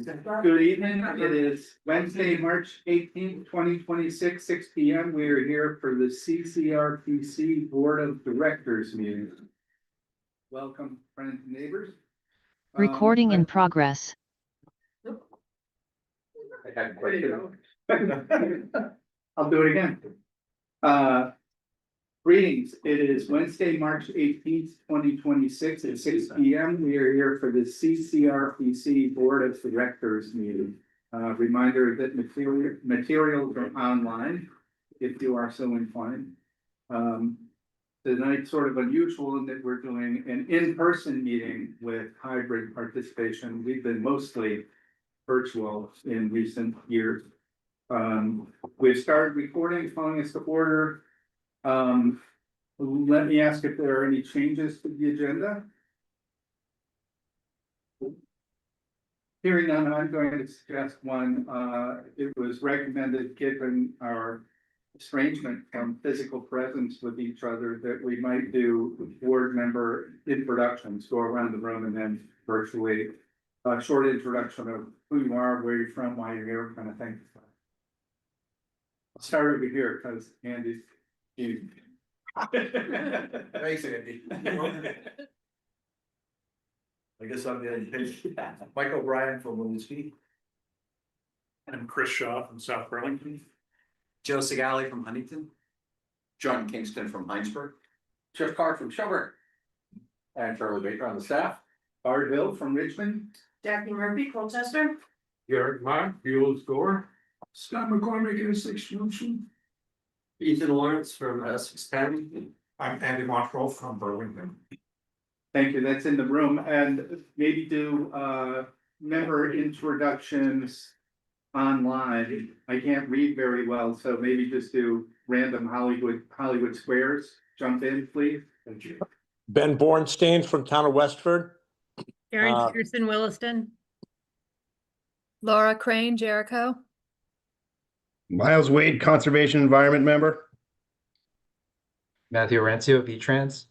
Good evening. It is Wednesday, March 18th, 2026, 6 p.m. We are here for the CCRPC Board of Directors meeting. Welcome, friends and neighbors. Recording in progress. I'll do it again. Greetings. It is Wednesday, March 18th, 2026 at 6 p.m. We are here for the CCRPC Board of Directors meeting. Reminder that materials are online if you are so inclined. Tonight's sort of unusual in that we're doing an in-person meeting with hybrid participation. We've been mostly virtual in recent years. We've started recording, calling us to order. Let me ask if there are any changes to the agenda. Hearing none, I'm going to suggest one. It was recommended, given our estrangement from physical presence with each other, that we might do board member introductions, go around the room and then virtually a short introduction of who you are, where you're from, why you're here, kind of thing. I'll start over here because Andy's huge. Thanks, Andy. I guess I'm the Mike O'Brien from Williamsburg. I'm Chris Shaw from South Burlington. Joe Segali from Huntington. John Kingston from Heinsberg. Jeff Carr from Shelburne. And Charlie Baker on the staff. Art Hill from Richmond. Jackie Murphy, Colchester. Garrett Mock, Buell Score. Scott McCormick, Essex Junction. Ethan Lawrence from Essex County. I'm Andy Montrose from Burlington. Thank you. That's in the room. And maybe do member introductions online. I can't read very well, so maybe just do random Hollywood squares. Jump in, please. Thank you. Ben Bornstein from Town of Westford. Erin Peterson, Williston. Laura Crane, Jericho. Miles Wade, Conservation Environment Member. Matthew Orencio, V-Trans.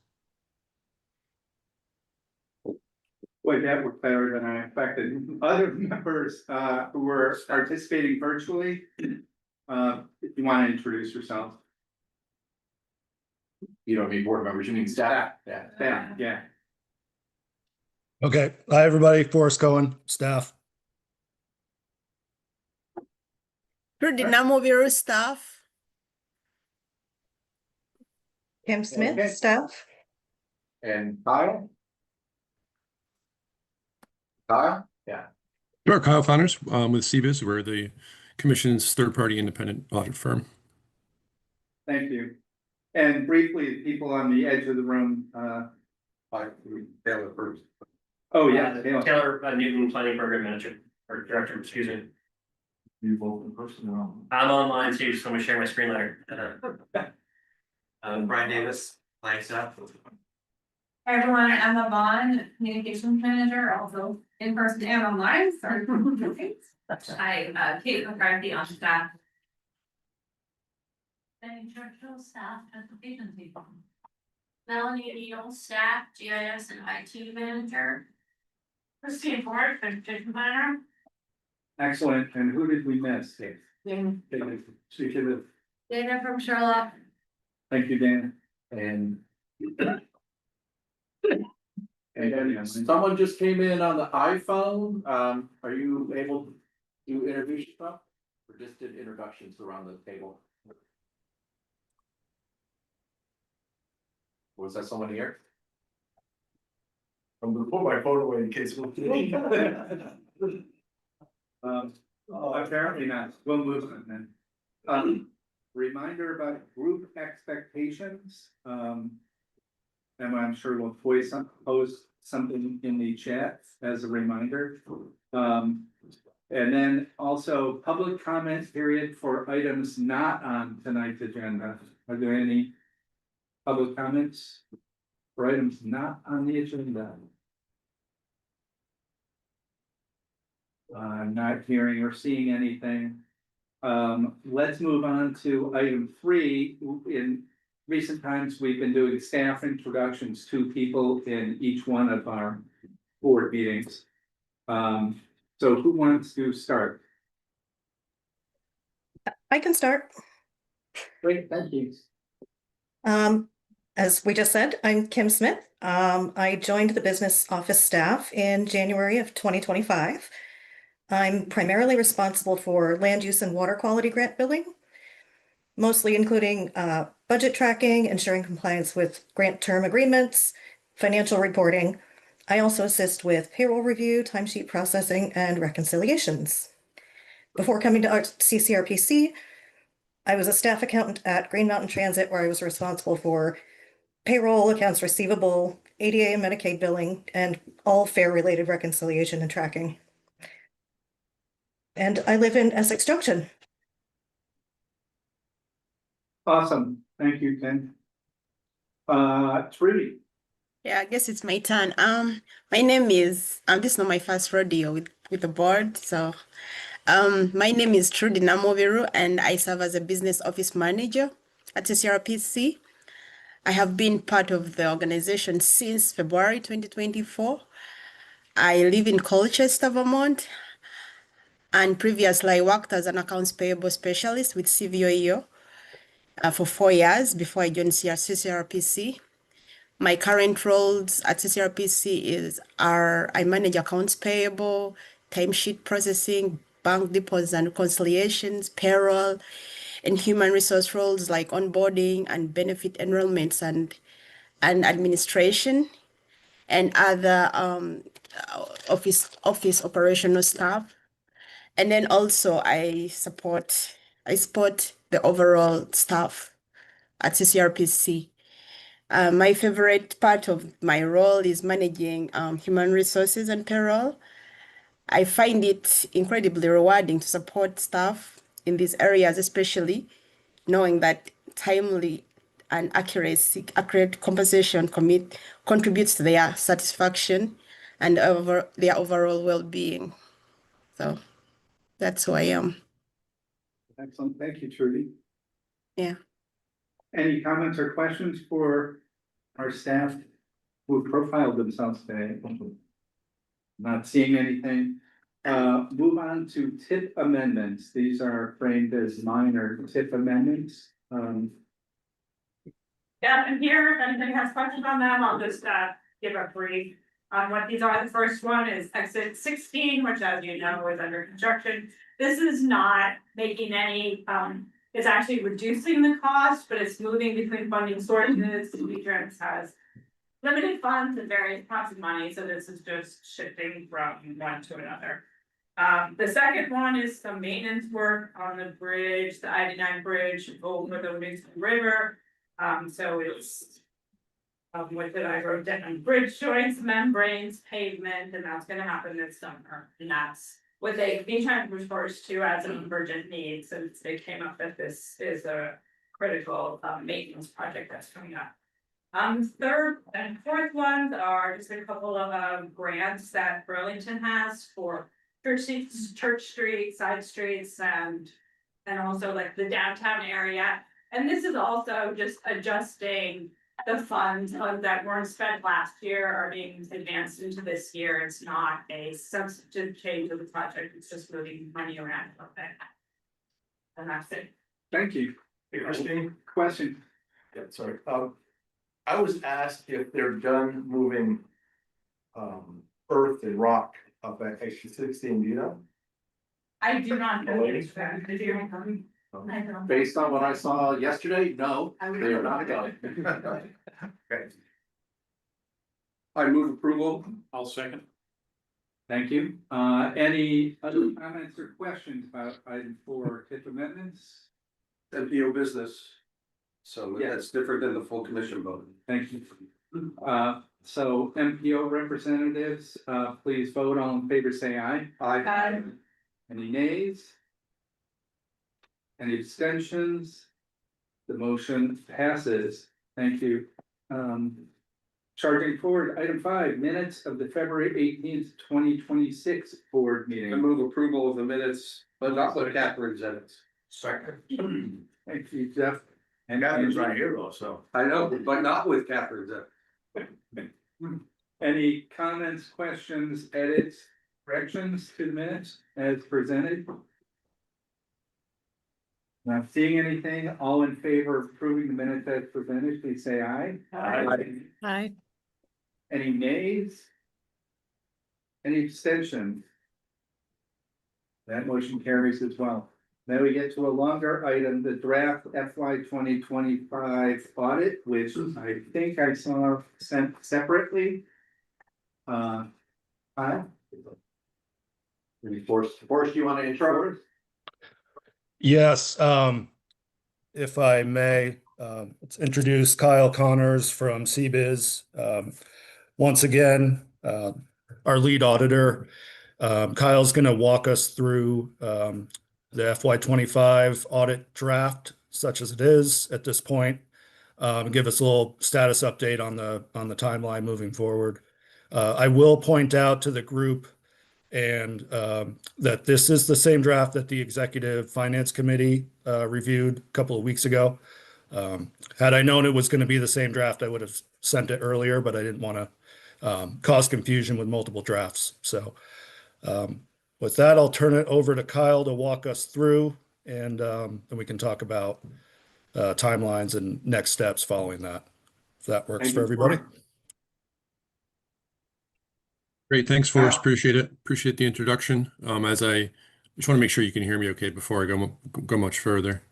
Boy, that worked better than I expected. Other members who were participating virtually, if you want to introduce yourself. You don't mean board members, you mean staff. Yeah. Okay. Hi, everybody. Forrest Cohen, staff. Trudy, Namubiru staff. Kim Smith, Okay. staff. And Kyle? Kyle? Yeah. Sure, Kyle Fonners with CBIZ. We're the Commission's third-party independent audit firm. Thank you. And briefly, people on the edge of the room. Taylor first. Oh, yeah. Taylor Newton, Planning Program Manager or Director, excuse me. You both in person or on? I'm online too, so I'm gonna share my screen later. Brian Davis, Planning Staff. Hi everyone, Emma Vaughn, Communications Manager, also in person and online, sorry. Hi, Kate McCarthy on staff. Benny Churchill, staff, transportation people. Melanie Neal, staff, GIS and IT manager. Christine Ford, transportation planner. Excellent. And who did we miss? Dana Dana from Sherlock. Thank you, Dan. And someone just came in on the iPhone. Are you able to introduce yourself? Or just did introductions around the table? Was that someone here? I'm gonna put my phone away in case we'll. Apparently not. We'll move on then. Reminder about group expectations. And I'm sure we'll post something in the chat as a reminder. And then also public comment period for items not on tonight's agenda. Are there any public comments for items not on the agenda? I'm not hearing or seeing anything. Let's move on to item 3. In recent times, we've been doing staff introductions to people in each one of our board meetings. So who wants to start? I can start. Great, thank you. As we just said, I'm Kim Smith. I joined the business office staff in January of 2025. I'm primarily responsible for land use and water quality grant billing, mostly including budget tracking, ensuring compliance with grant term agreements, financial reporting. I also assist with payroll review, timesheet processing, and reconciliations. Before coming to CCRPC, I was a staff accountant at Green Mountain Transit, where I was responsible for payroll, accounts receivable, ADA and Medicaid billing, and all fare-related reconciliation and tracking. And I live in Essex Junction. Awesome, thank you, Ken. Trudy. Yeah, I guess it's my turn. My name is, this is not my first rodeo with the board. So, my name is Trudy Namubiru, and I serve as a business office manager at CCRPC. I have been part of the organization since February 2024. I live in Colchester, Vermont, and previously I worked as an accounts payable specialist with CVOEO for 4 years before I joined CCRPC. My current roles at CCRPC are I manage accounts payable, timesheet processing, bank deposits and reconciliations, payroll, and human resource roles like onboarding and benefit enrollments and administration, and other office operational staff. And then also I support the overall staff at CCRPC. My favorite part of my role is managing human resources and payroll. I find it incredibly rewarding to support staff in these areas, especially knowing that timely and accurate compensation contributes to their satisfaction and their overall well-being. So that's who I am. Excellent, thank you, Trudy. Yeah. Any comments or questions for our staff who profiled themselves today? Not seeing anything. Move on to tip amendments. These are framed as minor tip amendments. Yeah, and here, if anybody has questions on them, I'll just give a brief on what these are. The first one is exit 16, which, as you know, is under construction. This is not making any, it's actually reducing the cost, but it's moving between funding sources. Adjournment has limited funds and various pots of money, so this is just shifting from one to another. The second one is some maintenance work on the bridge, the I-9 bridge over the Richmond River. So it's what did I wrote down? Bridge joints, membranes, pavement, and that's gonna happen this summer. And that's what they trying to refers to as an emergent need, since they came up that this is a critical maintenance project that's coming up. Third and fourth ones are just a couple of grants that Burlington has for church streets, side streets, and also like the downtown area. And this is also just adjusting the funds that weren't spent last year are being advanced into this year. It's not a substantive change of the project, it's just moving money around a little bit. And that's it. Thank you. Hey, Christine. Question. Yeah, sorry. I was asked if they're done moving earth and rock up at exit 16, do you know? I do not know. Based on what I saw yesterday, no, they are not done. Okay. I move approval. I'll second. Thank you. Any other comments or questions about item 4, tip amendments? MPO business. So Yeah. that's different than the full commission vote. Thank you. So MPO representatives, please vote. All in favor, say aye. Aye. Any nays? Any abstentions? The motion passes. Thank you. Charging forward, item 5, minutes of the February 18th, 2026 board meeting. I move approval of the minutes, but not with Catherine's edits. Second. Thank you, Jeff. And Catherine's right here though, so. I know, but not with Catherine's edits. Any comments, questions, edits corrections to the minutes as presented? Not seeing anything, all in favor of approving the minutes as presented, please say aye. Hi. Any nays? Any abstentions? That motion carries as well. Now we get to a longer item, the draft FY 2025 audit, which I think I saw sent separately. Kyle? Maybe Forrest, you want to intro? Yes, if I may, let's introduce Kyle Connors from CBiz. Once again, our lead auditor. Kyle's going to walk us through the FY 25 audit draft, such as it is at this point. Give us a little status update on the timeline moving forward. I will point out to the group and that this is the same draft that the Executive Finance Committee reviewed a couple of weeks ago. Had I known it was going to be the same draft, I would have sent it earlier, but I didn't want to cause confusion with multiple drafts. So with that, I'll turn it over to Kyle to walk us through, and then we can talk about timelines and next steps following that, if that works for everybody. Great, thanks, Forrest. Appreciate it. Appreciate the introduction. As I just want to make sure you can hear me okay before I go much further.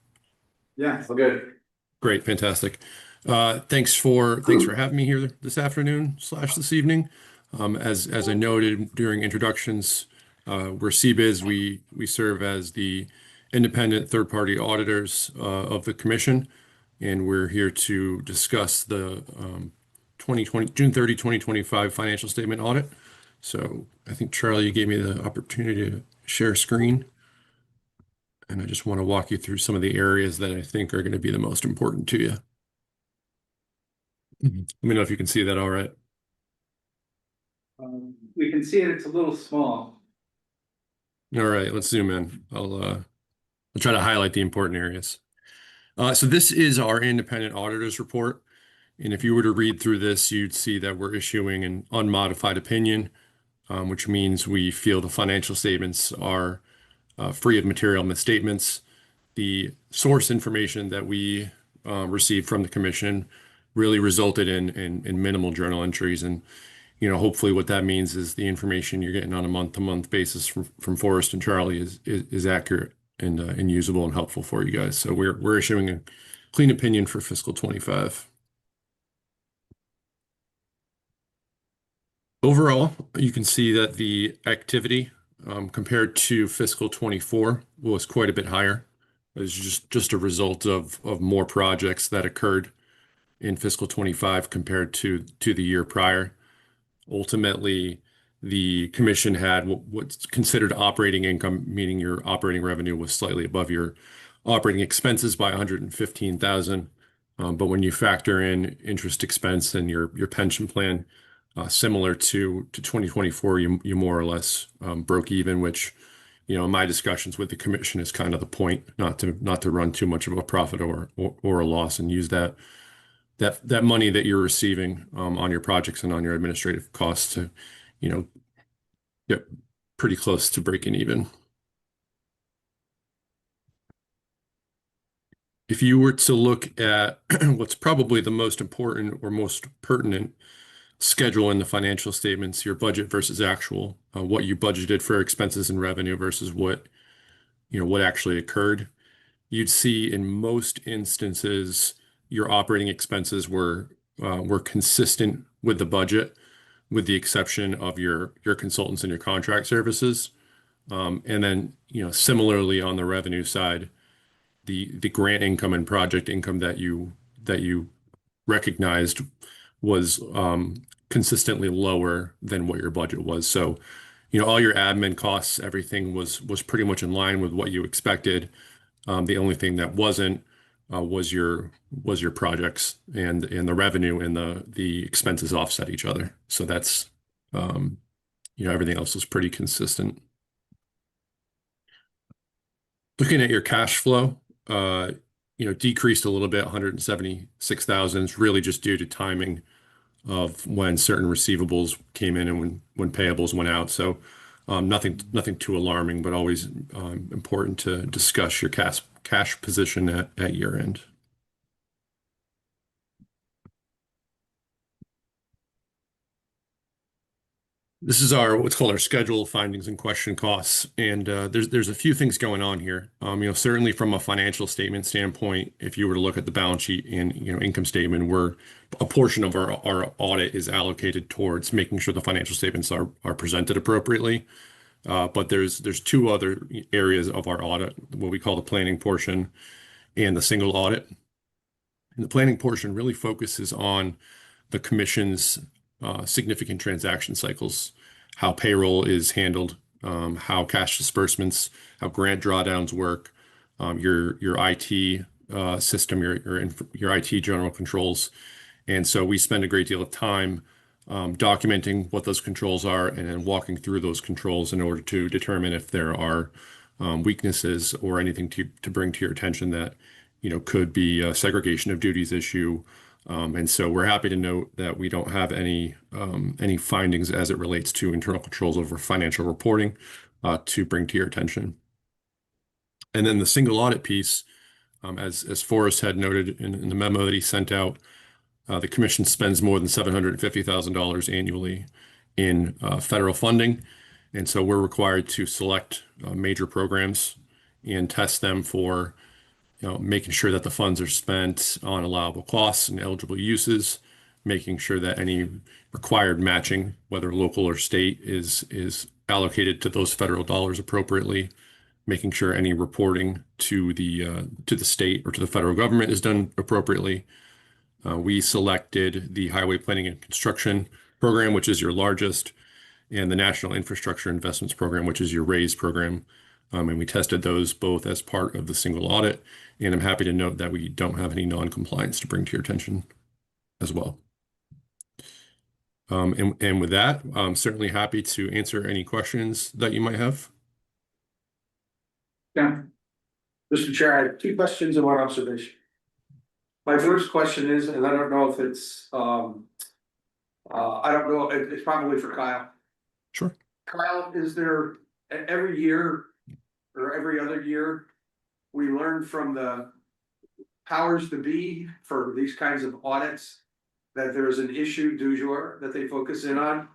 Yeah, Well, good. Great, fantastic. Thanks for having me here this afternoon / this evening. As I noted during introductions, we're CBiz. We serve as the independent third-party auditors of the commission, and we're here to discuss the June 30, 2025 financial statement audit. So I think, Charlie, you gave me the opportunity to share screen, and I just want to walk you through some of the areas that I think are going to be the most important to you. Let me know if you can see that all right. We can see it, it's a little small. All right, let's zoom in. I'll try to highlight the important areas. So this is our independent auditors report. And if you were to read through this, you'd see that we're issuing an unmodified opinion, which means we feel the financial statements are free of material misstatements. The source information that we received from the commission really resulted in minimal journal entries. And hopefully what that means is the information you're getting on a month-to-month basis from Forrest and Charlie is accurate and usable and helpful for you guys. So we're issuing a clean opinion for fiscal 25. Overall, you can see that the activity compared to fiscal 24 was quite a bit higher. It was just a result of more projects that occurred in fiscal 25 compared to the year prior. Ultimately, the commission had what's considered operating income, meaning your operating revenue was slightly above your operating expenses by $115,000. But when you factor in interest expense and your pension plan, similar to 2024, you more or less broke even, which, in my discussions with the commission is kind of the point, not to run too much of a profit or a loss, and use that money that you're receiving on your projects and on your administrative costs to, get pretty close to breaking even. If you were to look at what's probably the most important or most pertinent schedule in the financial statements, your budget versus actual, what you budgeted for expenses and revenue versus what actually occurred, you'd see in most instances your operating expenses were consistent with the budget, with the exception of your consultants and your contract services. And then, similarly on the revenue side, the grant income and project income that you recognized was consistently lower than what your budget was. So, all your admin costs, everything was pretty much in line with what you expected. The only thing that wasn't was your projects, and the revenue and the expenses offset each other. So that's everything else was pretty consistent. Looking at your cash flow, decreased a little bit, 176,000. It's really just due to timing of when certain receivables came in and when payables went out. So Nothing too alarming, but always important to discuss your cash position at year end. This is what's called our schedule of findings and question costs, and there's a few things going on here. Certainly from a financial statement standpoint, if you were to look at the balance sheet and income statement, where a portion of our audit is allocated towards making sure the financial statements are presented appropriately. But there's two other areas of our audit, what we call the planning portion and the single audit. And the planning portion really focuses on the commission's significant transaction cycles, how payroll is handled, how cash disbursements, how grant drawdowns work, your IT system, your IT general controls. And so we spend a great deal of time documenting what those controls are and then walking through those controls in order to determine if there are weaknesses or anything to bring to your attention that could be a segregation of duties issue. And so we're happy to note that we don't have any findings as it relates to internal controls over financial reporting to bring to your attention. And then the single audit piece, as Forrest had noted in the memo that he sent out, the commission spends more than $750,000 annually in federal funding. And so we're required to select major programs and test them for making sure that the funds are spent on allowable costs and eligible uses, making sure that any required matching, whether local or state, is allocated to those federal dollars appropriately, making sure any reporting to the state or to the federal government is done appropriately. We selected the Highway Planning and Construction Program, which is your largest, and the National Infrastructure Investments Program, which is your RAISE program. And we tested those both as part of the single audit. And I'm happy to note that we don't have any non-compliance to bring to your attention as well. And with that, I'm certainly happy to answer any questions that you might have. Yeah. Mr. Chair, I have two questions and one observation. My first question is, and I don't know if it's, I don't know, it's probably for Kyle. Sure. Kyle, is there every year or every other year, we learn from the powers to be for these kinds of audits that there's an issue du jour that they focus in on?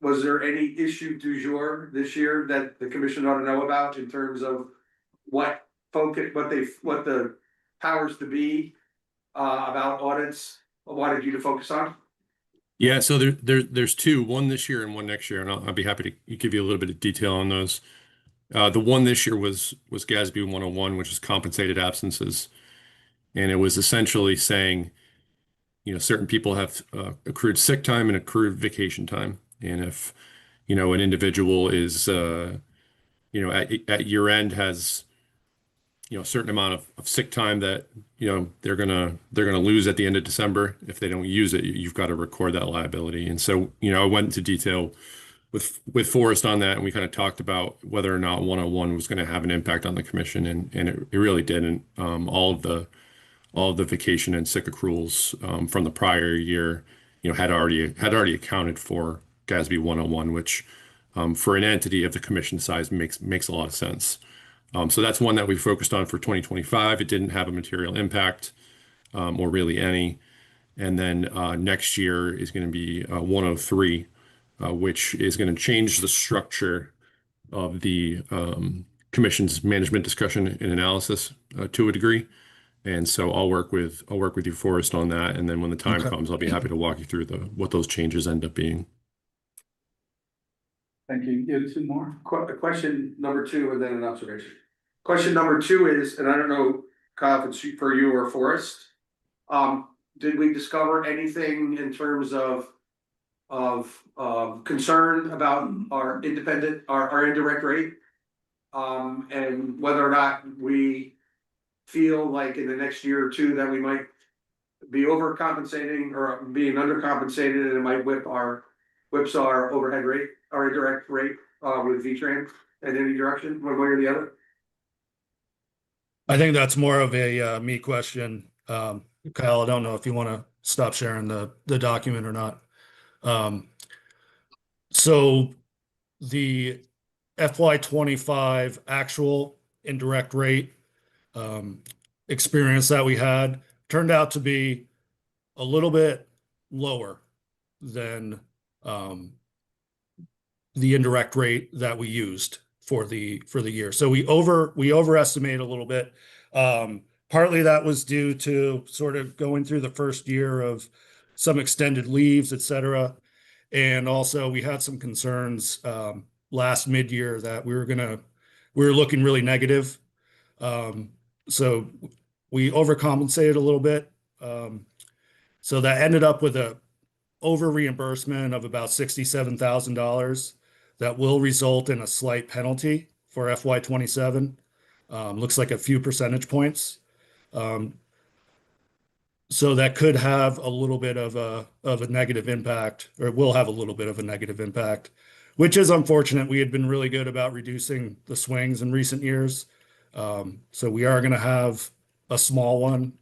Was there any issue du jour this year that the commission ought to know about in terms of what the powers to be about audits wanted you to focus on? Yeah, so there's two, one this year and one next year, and I'll be happy to give you a little bit of detail on those. The one this year was GASB 101, which is compensated absences, and it was essentially saying, certain people have accrued sick time and accrued vacation time, and if an individual is at year end has a certain amount of sick time that they're gonna lose at the end of December. If they don't use it, you've got to record that liability. And so I went into detail with Forrest on that, and we kind of talked about whether or not 101 was going to have an impact on the commission, and it really didn't. All of the vacation and sick accruals from the prior year had already accounted for GASB 101, which for an entity of the commission size makes a lot of sense. So that's one that we focused on for 2025. It didn't have a material impact, or really any. And then next year is going to be 103, which is going to change the structure of the commission's management discussion and analysis to a degree. And so I'll work with you, Forrest, on that. And then when the time comes, I'll be happy to walk you through what those changes end up being. Thank you. You have two more? Question number two, and then an observation. Question number two is, and I don't know, Kyle, if it's for you or Forrest. Did we discover anything in terms of concern about our indirect rate? And whether or not we feel like in the next year or two that we might be overcompensating or being undercompensated, and it might whips our overhead rate, our indirect rate with VTran in any direction, one way or the other? I think that's more of a me question. Kyle, I don't know if you want to stop sharing the document or not. So the FY 25 actual indirect rate experience that we had turned out to be a little bit lower than the indirect rate that we used for the year. So we overestimate a little bit. Partly that was due to sort of going through the first year of some extended leaves, et cetera. And also we had some concerns last mid-year that we were looking really negative. So we overcompensated a little bit. So that ended up with a over reimbursement of about $67,000 that will result in a slight penalty for FY 27. Looks like a few percentage points. So that could have a little bit of a negative impact, or will have a little bit of a negative impact, which is unfortunate. We had been really good about reducing the swings in recent years. So we are going to have a small one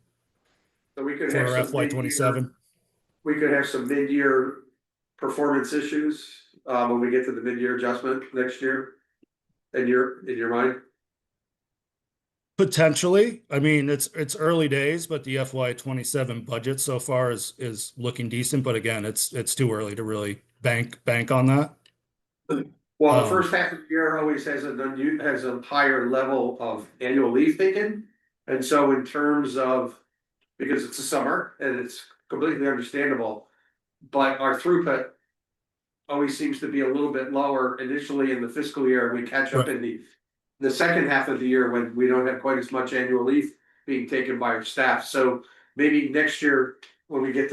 So we could have for some FY 27. we could have some mid-year performance issues, when we get to the mid-year adjustment next year. In your mind? Potentially. I mean, it's early days, but the FY 27 budget so far is looking decent. But again, it's too early to really bank on that. Well, the first half of the year always has a higher level of annual leave taken. And so in terms of, because it's the summer and it's completely understandable, but our throughput always seems to be a little bit lower initially in the fiscal year. We catch up in the second half of the year when we don't have quite as much annual leave being taken by our staff. So maybe next year, when we get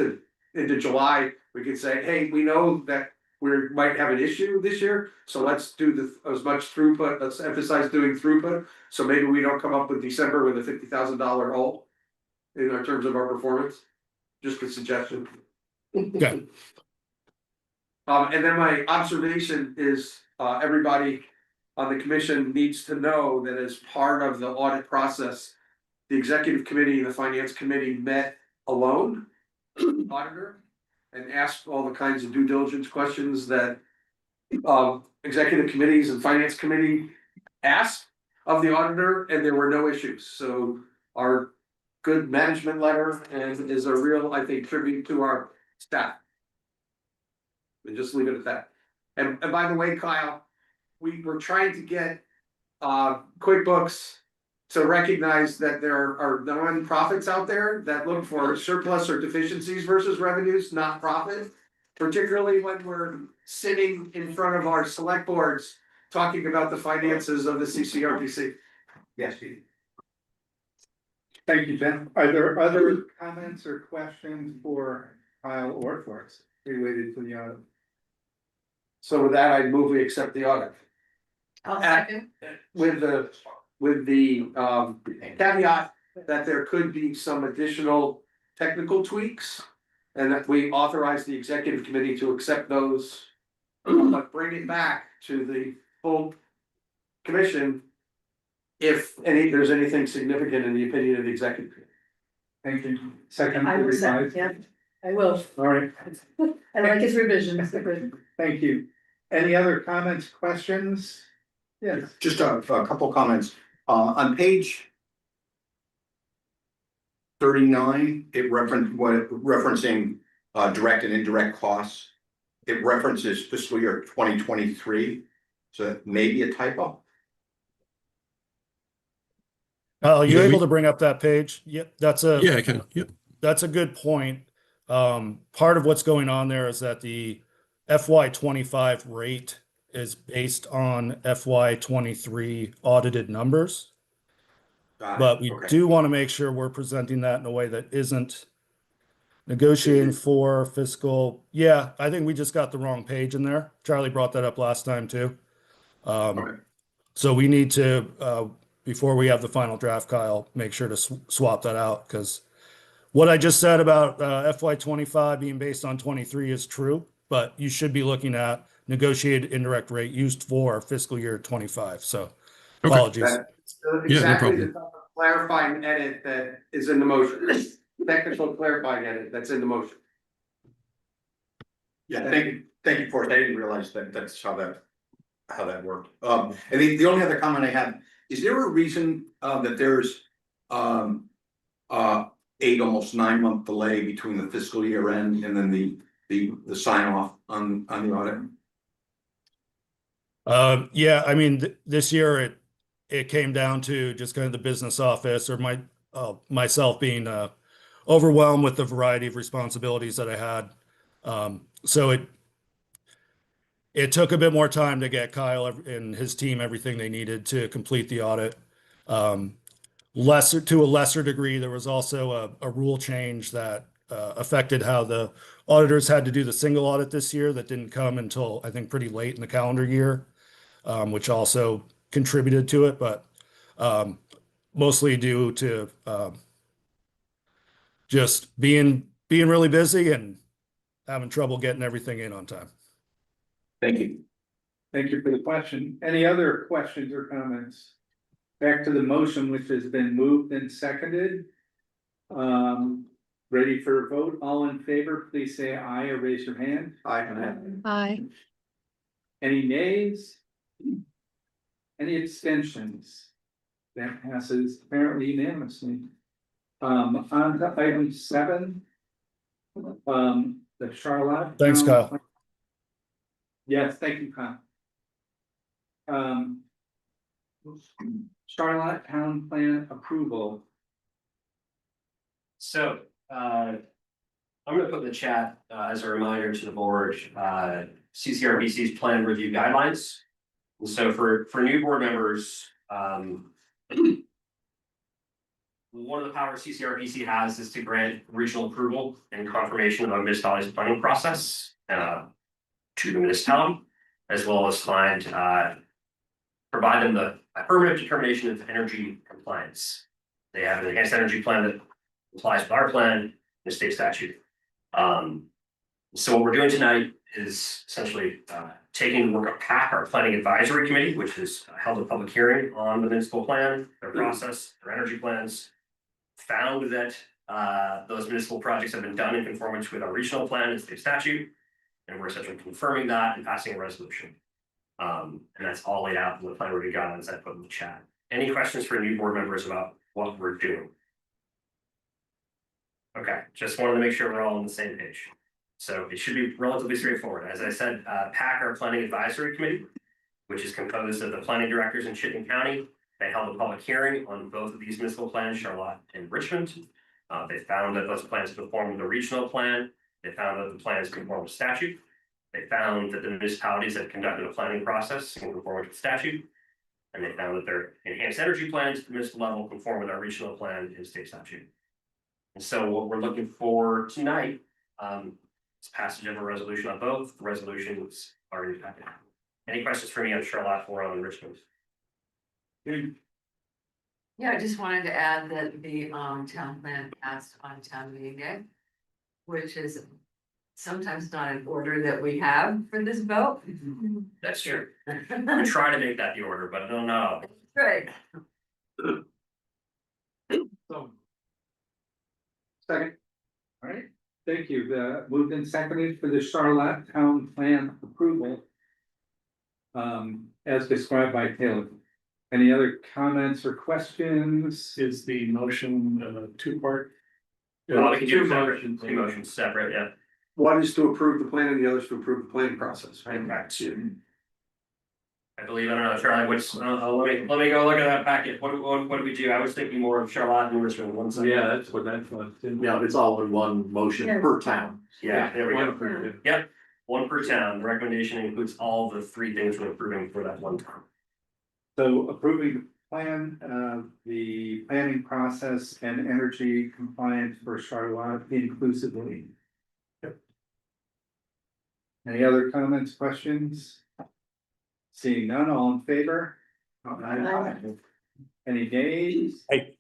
into July, we could say, hey, we know that we might have an issue this year, so let's do as much throughput, let's emphasize doing throughput. So maybe we don't come up with December with a $50,000 hole in our terms of our performance. Just a suggestion. Yeah. And then my observation is, everybody on the commission needs to know that as part of the audit process, the executive committee and the finance committee met alone, auditor, and asked all the kinds of due diligence questions that executive committees and finance committee asked of the auditor, and there were no issues. So our good management letter and is a real, I think, tribute to our staff. And just leave it at that. And by the way, Kyle, we were trying to get QuickBooks to recognize that there are non-profits out there that look for surplus or deficiencies versus revenues, not profit. Particularly when we're sitting in front of our select boards talking about the finances of the CCRPC. Yes, Pete. Thank you, Jen. Are there other comments or questions for Kyle or for us related to the audit? So with that, I move we accept the audit. I'll second. With the caveat that there could be some additional technical tweaks. And that we authorize the executive committee to accept those, but bring it back to the full commission. If there's anything significant in the opinion of the executive. Thank you. Second. I will second, yeah, I will. All right, I like his revisions. thank you. Any other comments, questions? Yes. Just a couple comments. On page 39, referencing direct and indirect costs. It references fiscal year 2023, so that may be a typo. Are you able to bring up that page? Yep, Yeah, I can. Yep. That's a good point. Part of what's going on there is that the FY 25 rate is based on FY 23 audited numbers. But we do want to make sure we're presenting that in a way that isn't negotiating for fiscal. Yeah, I think we just got the wrong page in there. Charlie brought that up last time too. So we need to, before we have the final draft, Kyle, make sure to swap that out, because what I just said about FY 25 being based on 23 is true, but you should be looking at negotiated indirect rate used for fiscal year 25. So apologies. That's Yeah, no exactly problem. the clarifying edit that is in the motion. Technical clarifying edit that's in the motion. Yeah, thank you for it. I didn't realize that that's how that how that worked. And the only other comment I have, is there a reason, that there's, 8, almost 9 month delay between the fiscal year end and then the sign off on the audit? Yeah, I mean, this year it came down to just kind of the business office or myself being overwhelmed with the variety of responsibilities that I had. So it took a bit more time to get Kyle and his team everything they needed to complete the audit. To a lesser degree, there was also a rule change that affected how the auditors had to do the single audit this year that didn't come until I think pretty late in the calendar year, which also contributed to it, but mostly due to just being really busy and having trouble getting everything in on time. Thank you. Thank you for the question. Any other questions or comments? Back to the motion, which has been moved and seconded. Ready for a vote? All in favor, please say aye or raise your hand. Aye. Aye. Any nays? Any abstentions? That passes apparently unanimously. On to item 7. The Charlotte. Thanks, Kyle. Yes, thank you, Kyle. Charlotte Town Plan approval. So, I'm gonna put in the chat, as a reminder to the board, CCRBC's plan review guidelines. And so for new board members, one of the powers CCRBC has is to grant regional approval and confirmation of a municipality's planning process, to the municipality, as well as provide them the affirmative determination of energy compliance. They have an enhanced energy plan that applies with our plan, the state statute. So what we're doing tonight is essentially taking the work of PAC, our planning advisory committee, which has held a public hearing on the municipal plan, their process, their energy plans. Found that those municipal projects have been done in conformance with our regional plan and state statute. And we're essentially confirming that and passing a resolution. And that's all laid out in the plan review guidelines I put in the chat. Any questions for new board members about what we're doing? Okay, just wanted to make sure we're all on the same page. So it should be relatively straightforward. As I said, PAC, our planning advisory committee, which is composed of the planning directors in Chittenden County. They held a public hearing on both of these municipal plans, Charlotte and Richmond. They found that those plans conform with the regional plan. They found that the plans conform with statute. They found that the municipalities that conducted a planning process conform with statute. And they found that their enhanced energy plans at the municipal level conform with our regional plan and state statute. And so what we're looking for tonight is passage of a resolution on both. The resolutions are in the packet. Any questions for me on Charlotte or on Richmond? Yeah, I just wanted to add that the town plan passed on town meeting day, which is sometimes not an order that we have for this vote. That's true. We try to make that the order, but I don't know. Right. Second. All right, thank you. The moved and seconded for the Charlotte Town Plan approval. As described by Taylor. Any other comments or questions? Is the motion two-part? We can do two motions separate, yeah. One is to approve the plan and the other is to approve the planning process, right? I believe, I don't know, Charlie, what's, let me go look at that packet. What do we do? I was thinking more of Charlotte and Richmond. One second. Yeah, that's what. Yeah, it's all in one motion per town. Yeah, there we go. Yep, one per town. The recommendation includes all the 3 things we're approving for that one town. So approving the plan, the planning process and energy compliance for Charlotte inclusively. Yep. Any other comments, questions? Seeing none, all in favor? Aye. Any nays? Aye.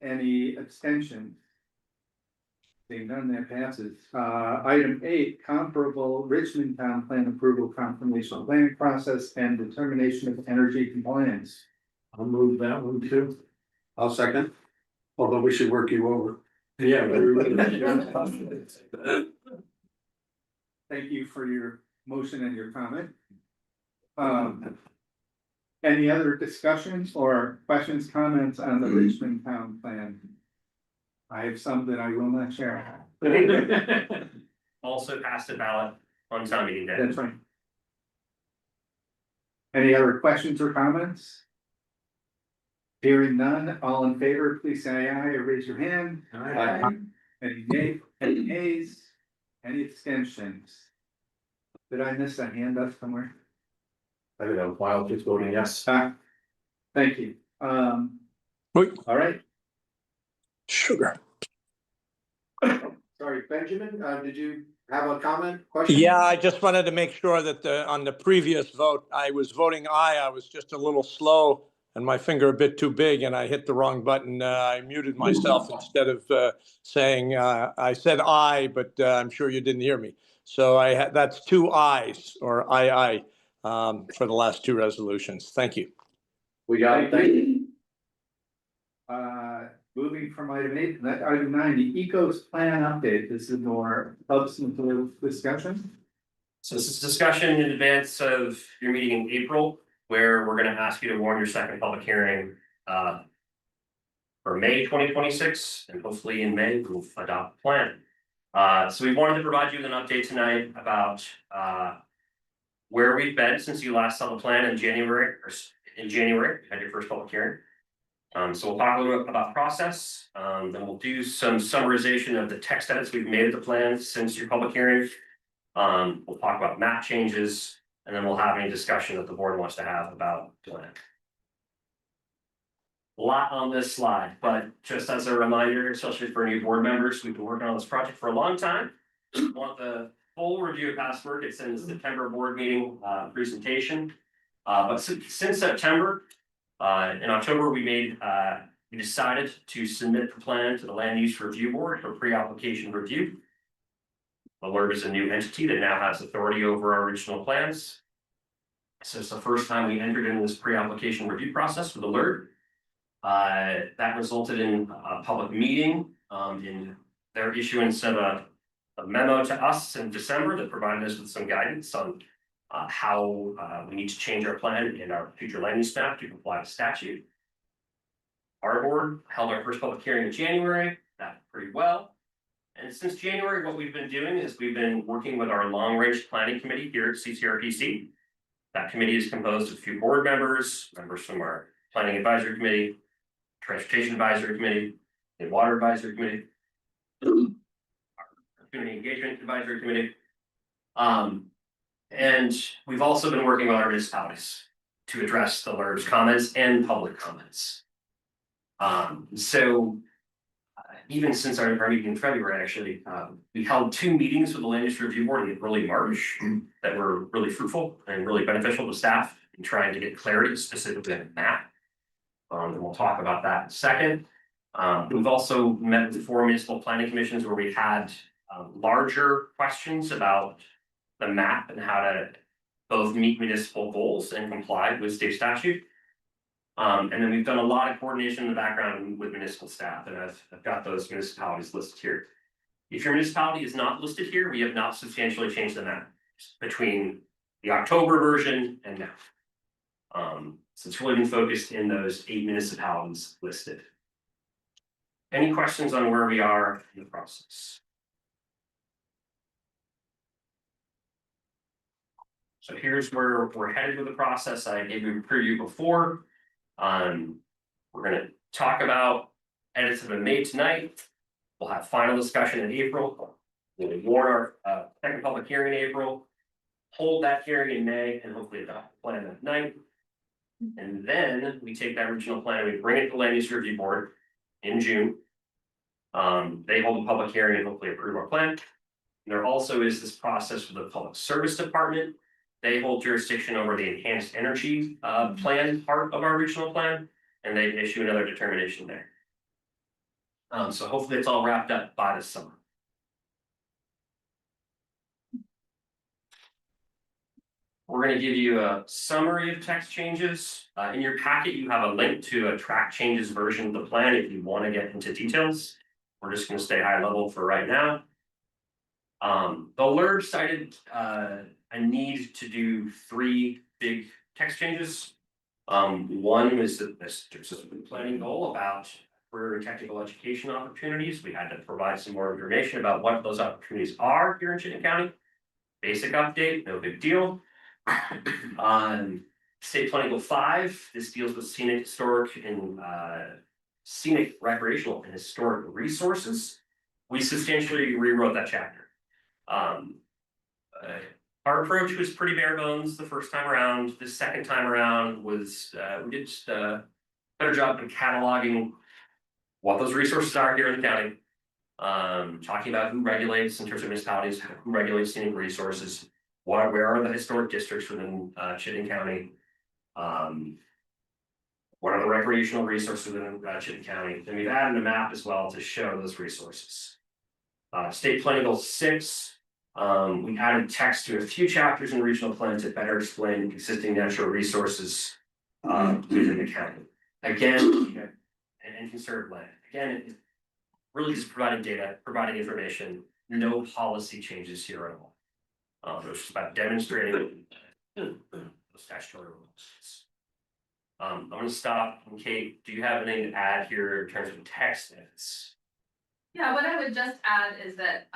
Any abstentions? Seeing none, that passes. Item 8, comparable Richmond Town Plan approval confirmation planning process and determination of energy compliance. I'll move that one too. I'll second, although we should work you over. Yeah. Thank you for your motion and your comment. Any other discussions or questions, comments on the Richmond Town Plan? I have some that I will not share. Also passed a ballot on town meeting day. That's right. Any other questions or comments? Hearing none, all in favor, please say aye or raise your hand. Aye. Any nays, any abstentions? Did I miss a hand up somewhere? I don't know, while just voting yes. Thank you. Wait. All right, Sugar. Sorry, Benjamin, did you have a comment, question? Yeah, I just wanted to make sure that on the previous vote, I was voting aye. I was just a little slow and my finger a bit too big and I hit the wrong button. I muted myself instead of saying, I said aye, but I'm sure you didn't hear me. So that's 2 ayes or aye for the last 2 resolutions. Thank you. We got it, thank you. moving from item 8, that item 9, the Ecos Plan update. This is more substantive discussion. So this is discussion in advance of your meeting in April, where we're gonna ask you to warn your second public hearing for May 2026, and hopefully in May we'll adopt a plan. So we wanted to provide you with an update tonight about where we've been since you last saw the plan in January, had your first public hearing. So we'll talk a little bit about process, then we'll do some summarization of the text edits we've made to the plan since your public hearing. We'll talk about map changes, and then we'll have any discussion that the board wants to have about the plan. A lot on this slide, but just as a reminder, especially for new board members, we've been working on this project for a long time. We want the full review of past work. It's in the September board meeting presentation. But since September, in October, we decided to submit the plan to the Land Use Review Board for pre-application review. Alert is a new entity that now has authority over our original plans. So it's the first time we entered into this pre-application review process with Alert. That resulted in a public meeting, in their issuance of a memo to us in December that provided us with some guidance on how we need to change our plan in our future land use map to comply with statute. Our board held our first public hearing in January, that pretty well. And since January, what we've been doing is we've been working with our long range planning committee here at CCRPC. That committee is composed of a few board members from our planning advisory committee, transportation advisory committee, and water advisory committee, our community engagement advisory committee. And we've also been working with our municipalities to address the LERB's comments and public comments. Even since our meeting in February, actually, we held 2 meetings with the Land Use Review Board in early March that were really fruitful and really beneficial to staff in trying to get clarity specifically on the map. And we'll talk about that in a second. We've also met with 4 municipal planning commissions where we had larger questions about the map and how to both meet municipal goals and comply with state statute. And then we've done a lot of coordination in the background with municipal staff, and I've got those municipalities listed here. If your municipality is not listed here, we have not substantially changed the map between the October version and now. So it's really been focused in those 8 municipalities listed. Any questions on where we are in the process? So here's where we're headed with the process. I gave you a preview before. We're gonna talk about edits that have been made tonight. We'll have final discussion in April. We'll warn our second public hearing in April. Hold that hearing in May and hopefully adopt the plan that night. And then we take that original plan and we bring it to the Land Use Review Board in June. They hold a public hearing and hopefully approve our plan. And there also is this process for the Public Service Department. They hold jurisdiction over the enhanced energy plan part of our regional plan, and they issue another determination there. So hopefully it's all wrapped up by this summer. We're going to give you a summary of text changes. In your packet, you have a link to a track changes version of the plan if you want to get into details. We're just going to stay high level for right now. The alert cited a need to do 3 big text changes. One was that this planning goal about career and technical education opportunities. We had to provide some more information about what those opportunities are here in Chittenden County. Basic update, no big deal. State Planning Goal 5, this deals with scenic, historic, and scenic, recreational, and historic resources. We substantially rewrote that chapter. Our approach was pretty bare bones the first time around. The second time around was we did just a better job of cataloging what those resources are here in the county. Talking about who regulates in terms of municipalities, who regulates scenic resources, where are the historic districts within Chittenden County. What are the recreational resources within Chittenden County? And we've added a map as well to show those resources. State Planning Goal 6. We added text to a few chapters in the regional plan to better explain existing natural resources within the county. Again, and conserved land. Again, it's really just providing data, providing information, no policy changes here at all. It was just about demonstrating those statutory rules. I'm going to stop. And Kate, do you have anything to add here in terms of text edits? Yeah, what I would just add is that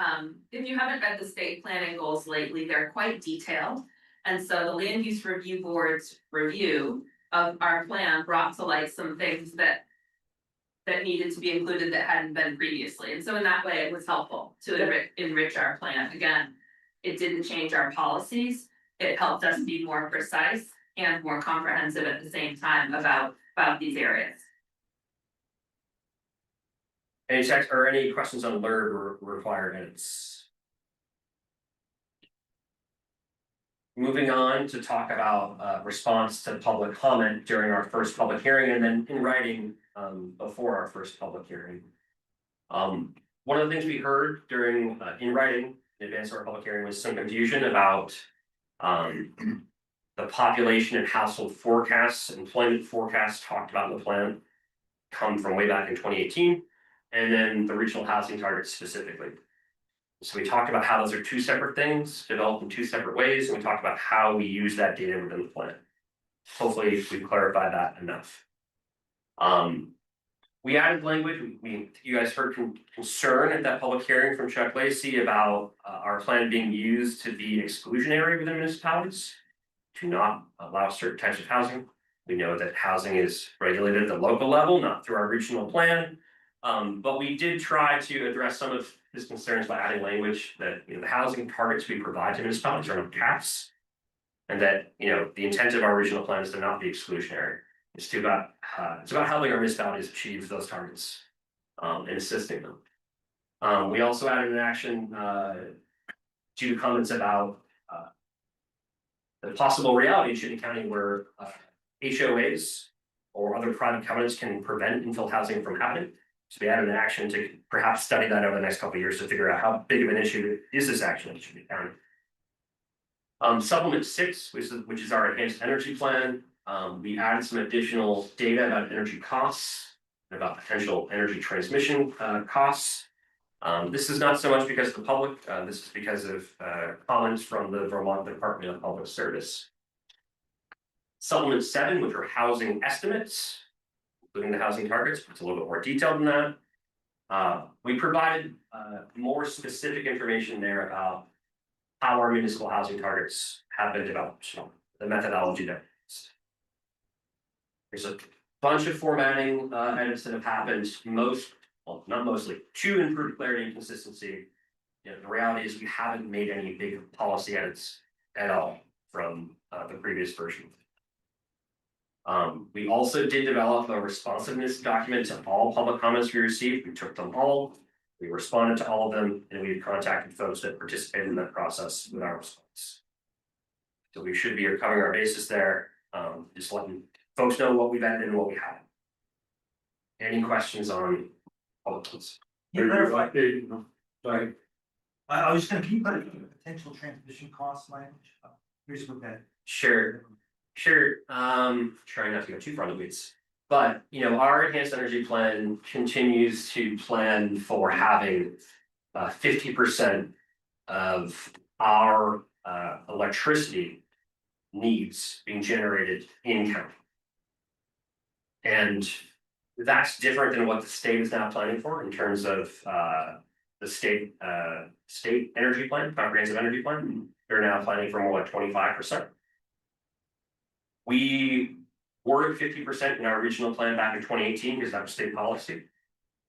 if you haven't read the state planning goals lately, they're quite detailed. And so the Land Use Review Board's review of our plan brought to light some things that needed to be included that hadn't been previously. And so in that way, it was helpful to enrich our plan. Again, it didn't change our policies. It helped us be more precise and more comprehensive at the same time about these areas. Any text or any questions on alert or required edits? Moving on to talk about response to public comment during our first public hearing and then in writing before our first public hearing. One of the things we heard during in writing in advance of our public hearing was some confusion about the population and household forecasts, employment forecasts talked about in the plan come from way back in 2018. And then the regional housing targets specifically. So we talked about how those are 2 separate things, developed in 2 separate ways, and we talked about how we use that data within the plan. Hopefully we've clarified that enough. We added language, you guys heard concern at that public hearing from Chuck Lacey about our plan being used to be exclusionary within municipalities, to not allow certain types of housing. We know that housing is regulated at the local level, not through our regional plan. But we did try to address some of his concerns by adding language that the housing targets we provide to municipalities are no caps. And that the intent of our regional plan is to not be exclusionary. It's about helping our municipalities achieve those targets and assisting them. We also added an action due to comments about the possible reality in Chittenden County where HOAs or other private covenants can prevent infill housing from happening. So we added an action to perhaps study that over the next couple of years to figure out how big of an issue is this action in Chittenden County. Supplement 6, which is our enhanced energy plan. We added some additional data about energy costs and about potential energy transmission costs. This is not so much because of the public, this is because of comments from the Vermont Department of Public Service. Supplement 7, which are housing estimates, including the housing targets, but it's a little bit more detailed than that. We provided more specific information there about how our municipal housing targets have been developed, so the methodology there. There's a bunch of formatting edits that have happened, not mostly, to improve clarity and consistency. The reality is we haven't made any big policy edits at all from the previous version. We also did develop a responsiveness document to all public comments we received. We took them all, we responded to all of them, and we contacted folks that participated in that process with our response. So we should be covering our bases there, just letting folks know what we've added and what we haven't. Any questions on all of this? Sorry. I was just gonna keep potential transmission cost language. Here's what that. Sure. Trying not to go too far in the weeds. But our enhanced energy plan continues to plan for having 50% of our electricity needs being generated in county. And that's different than what the state is now planning for in terms of the state energy plan, comprehensive energy plan. They're now planning for more like 25%. We were at 50% in our original plan back in 2018 because that was state policy.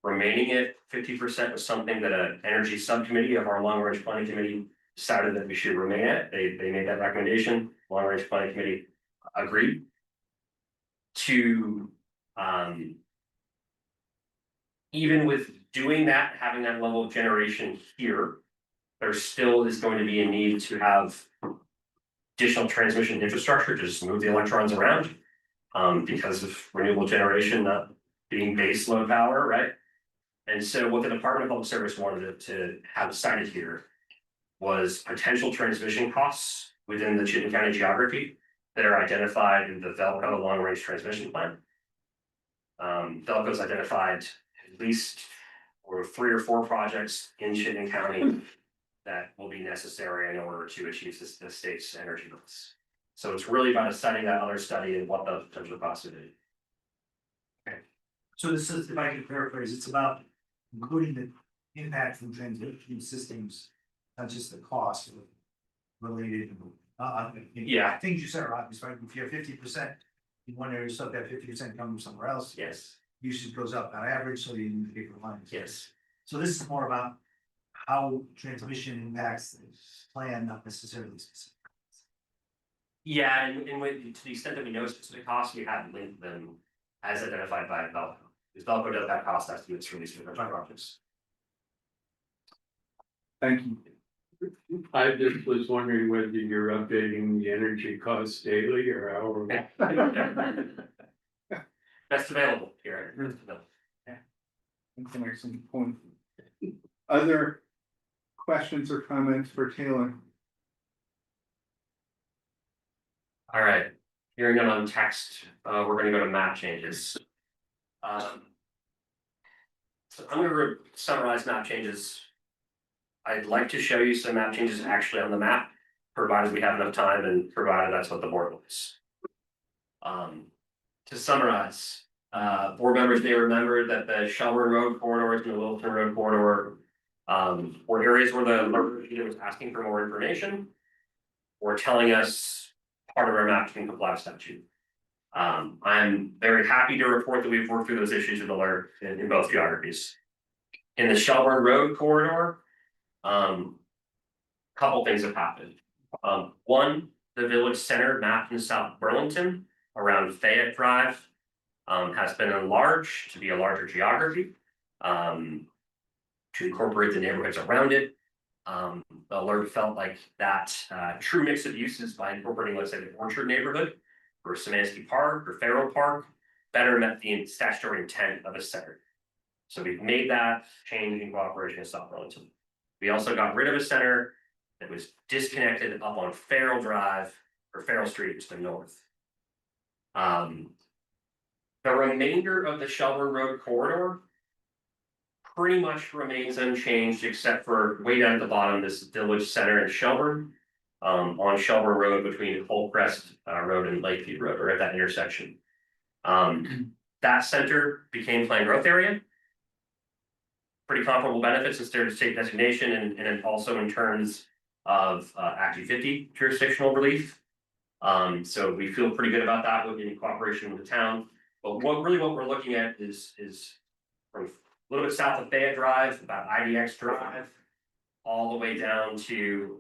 Remaining at 50% was something that an energy subcommittee of our long range planning committee decided that we should remain at. They made that recommendation. Long range planning committee agreed to even with doing that, having that level of generation here, there still is going to be a need to have additional transmission infrastructure to just move the electrons around because of renewable generation not being base load power, right? And so what the Department of Public Service wanted to have cited here was potential transmission costs within the Chittenden County geography that are identified in the Velco Long Range Transmission Plan. Velco's identified at least 3 or 4 projects in Chittenden County that will be necessary in order to achieve the state's energy goals. So it's really about studying that other study and what the potential costs would be. So this is, if I can paraphrase, it's about including the impact from transmission systems, not just the cost related. Yeah. Things you said are obvious, right? If you have 50% in one area, so that 50% comes from somewhere else. Yes. Usage goes up on average, so you need to pay for lines. Yes. So this is more about how transmission impacts the plan, not necessarily specific. Yeah, and to the extent that we know specific costs, we have linked them as identified by Velco. Because Velco does have cost estimates for these different projects. Thank you. I just was wondering whether you're updating the energy costs daily or hourly. Best available here. That's an excellent point. Other questions or comments for Taylor? All right, hearing none on text, we're gonna go to map changes. So I'm gonna summarize map changes. I'd like to show you some map changes actually on the map, provided we have enough time and provided that's what the board wants. To summarize, board members may remember that the Shelburne Road corridors and the Wilton Road corridor were areas where the local leader was asking for more information or telling us part of our map can comply with statute. I'm very happy to report that we've worked through those issues with alert in both geographies. In the Shelburne Road corridor, couple things have happened. One, the village center mapped in South Burlington around Fayette Drive has been enlarged to be a larger geography to incorporate the neighborhoods around it. The alert felt like that true mix of uses by incorporating, let's say, the Orchard neighborhood or Szymanski Park or Farrell Park better met the statutory intent of a center. So we've made that change in cooperation with South Burlington. We also got rid of a center that was disconnected up on Farrell Drive or Farrell Street to the north. The remainder of the Shelburne Road corridor pretty much remains unchanged, except for way down at the bottom, this village center in Shelburne, on Shelburne Road between Holcrest Road and Lakeview Road, or at that intersection. That center became planned growth area. Pretty comparable benefits instead of state designation, and also in terms of Act 250 jurisdictional relief. So we feel pretty good about that in cooperation with the town. But what we're looking at is from a little bit south of Fayette Drive, about IDX Drive, all the way down to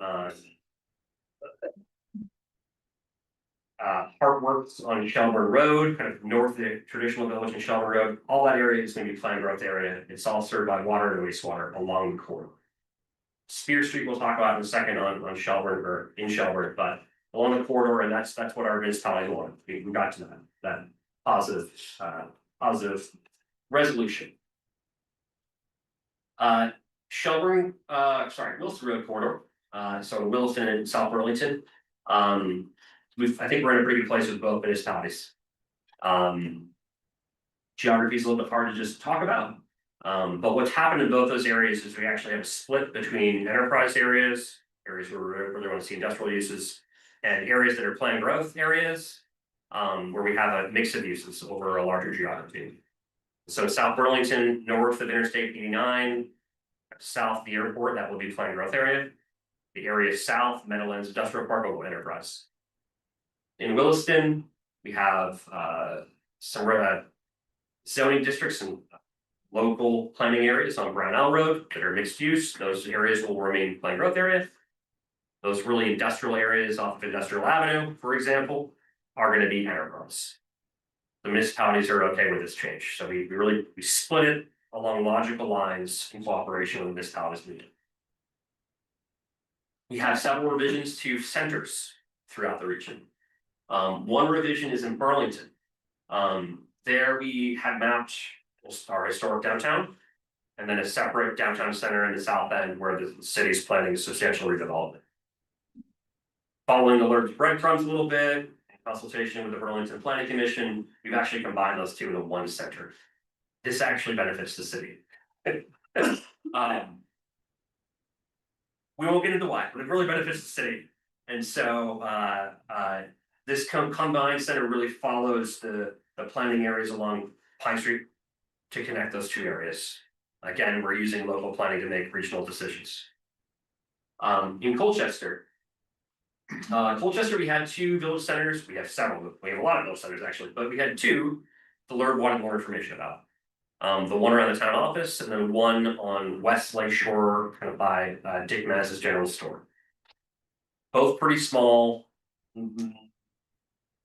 Heartworks on Shelburne Road, kind of north of the traditional village in Shelburne Road. All that area is going to be planned growth area. It's all served by water and wastewater along the corridor. Spear Street we'll talk about in a second on Shelburne or in Shelburne, but along the corridor, and that's what our municipality wanted. We got to that positive resolution. Shelburne, Wilson Road corridor. So Wilson and South Burlington. I think we're in a pretty good place with both municipalities. Geography is a little bit hard to just talk about, But what's happened in both those areas is we actually have a split between enterprise areas, areas where we really want to see industrial uses, and areas that are planned growth areas, where we have a mix of uses over a larger geography. So South Burlington, north of Interstate 89, south of the airport, that will be planned growth area. The area south, Meadowlands Industrial Park, will enterprise. In Williston, we have some zoning districts and local planning areas on Brownell Road that are mixed use. Those areas will remain planned growth area. Those really industrial areas off of Industrial Avenue, for example, are going to be enterprise. The municipalities are okay with this change, so we split it along logical lines in cooperation with the municipalities needed. We have several revisions to centers throughout the region. One revision is in Burlington. There we had mapped our historic downtown, and then a separate downtown center in the south end where the city's planning substantial redevelopment. Following the alerts breadcrumbs a little bit, in consultation with the Burlington Planning Commission, we've actually combined those two into one center. This actually benefits the city. We won't get into why, but it really benefits the city. And so this combined center really follows the planning areas along Pine Street to connect those two areas. Again, we're using local planning to make regional decisions. In Colchester, we had two village centers. We have several. We have a lot of village centers actually, but we had two the Lord wanted more information about. The one around the town office, and then one on West Lake Shore, kind of by Dick Maz's general store. Both pretty small.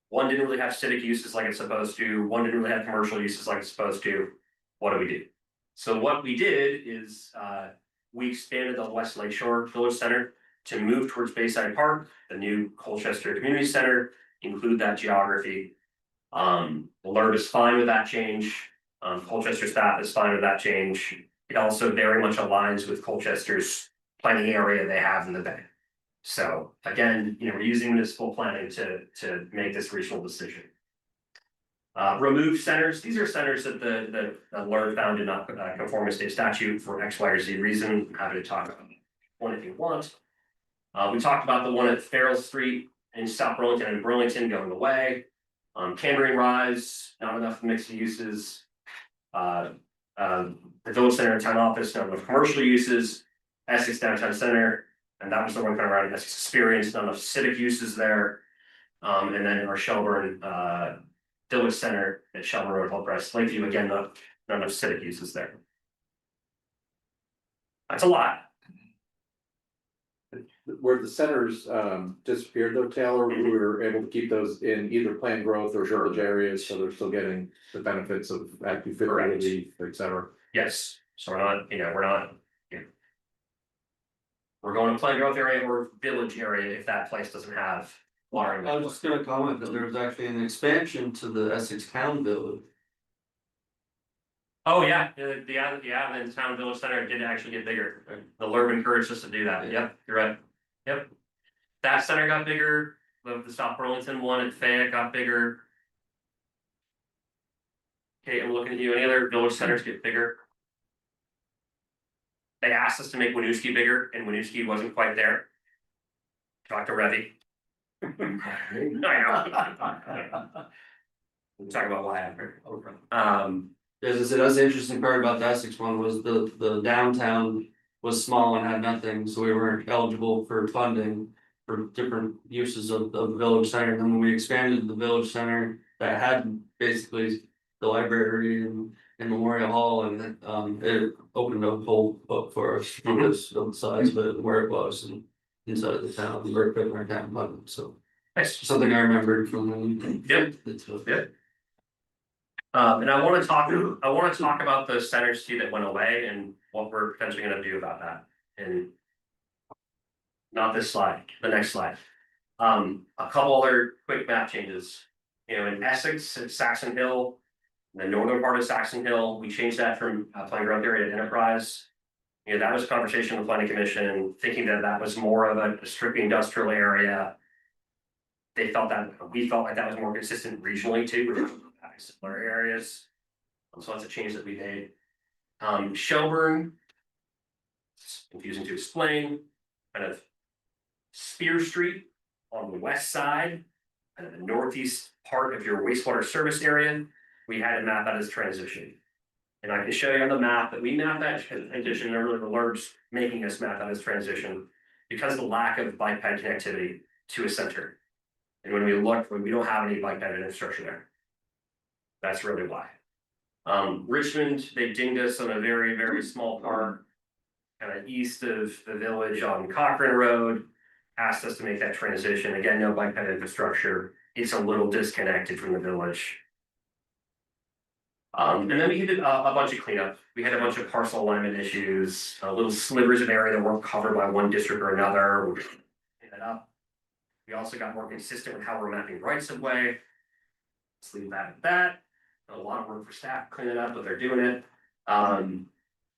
One didn't really have civic uses like it's supposed to. One didn't really have commercial uses like it's supposed to. What do we do? So what we did is we expanded the West Lake Shore Village Center to move towards Bayside Park, the new Colchester Community Center, include that geography. The LERB is fine with that change. Colchester staff is fine with that change. It also very much aligns with Colchester's planning area they have in the bay. So again, we're using municipal planning to make this regional decision. Remove centers. These are centers that the LERB found did not conform to state statute for X, Y, or Z reason. I'm happy to talk about one if you want. We talked about the one at Farrell Street in South Burlington and Burlington going away. Cambering Rise, not enough mixed uses. The Village Center and Town Office, not enough commercial uses. Essex Downtown Center, and that was the one kind of around Essex Experience, not enough civic uses there. And then our Shelburne Village Center at Shelburne Road, Hillcrest, Lakeview, again, not enough civic uses there. That's a lot. Where the centers disappeared though, Taylor, we were able to keep those in either planned growth or village areas, so they're still getting the benefits of active facility, et cetera. Yes, so we're going to planned growth area or village area if that place doesn't have water. I was just gonna comment that there's actually an expansion to the Essex Town Village. Oh, yeah, the Town Village Center did actually get bigger. The LERB encouraged us to do that. Yep, you're right. Yep. That center got bigger. The South Burlington one at Fayette got bigger. Okay, I'm looking at you. Any other village centers get bigger? They asked us to make Winooski bigger, and Winooski wasn't quite there. Talk to Revy. I know. We'll talk about why after. As I said, that's the interesting part about the Essex one was the downtown was small and had nothing, so we weren't eligible for funding for different uses of the village center. And then when we expanded the village center that had basically the library and Memorial Hall, and it opened up a whole book for us because of the size of it, where it was, and inside of the town, we were putting our town funding. So that's something I remembered from when. Yep. And I want to talk about the centers too that went away and what we're potentially going to do about that. And not this slide, the next slide. A couple other quick map changes. In Essex, at Saxon Hill, the northern part of Saxon Hill, we changed that from planned growth area to enterprise. That was a conversation with the planning commission, thinking that was more of a strictly industrial area. We felt like that was more consistent regionally too, with similar areas. So that's a change that we made. Shelburne. It's confusing to explain, kind of Spear Street on the west side, kind of the northeast part of your wastewater service area, we had to map out as transition. And I can show you on the map that we mapped that transition, there were the alerts making us map out as transition because of the lack of bike ped connectivity to a center. And when we look, we don't have any bike ped infrastructure there. That's really why. Richmond, they dinged us on a very, very small part, kind of east of the village on Cochrane Road, asked us to make that transition. Again, no bike ped infrastructure. It's a little disconnected from the village. And then we did a bunch of cleanup. We had a bunch of parcel alignment issues, little slivers of area that weren't covered by one district or another. We cleaned that up. We also got more consistent with how we're mapping rights of way. Let's leave that at that. A lot of work for staff cleaning it up, but they're doing it.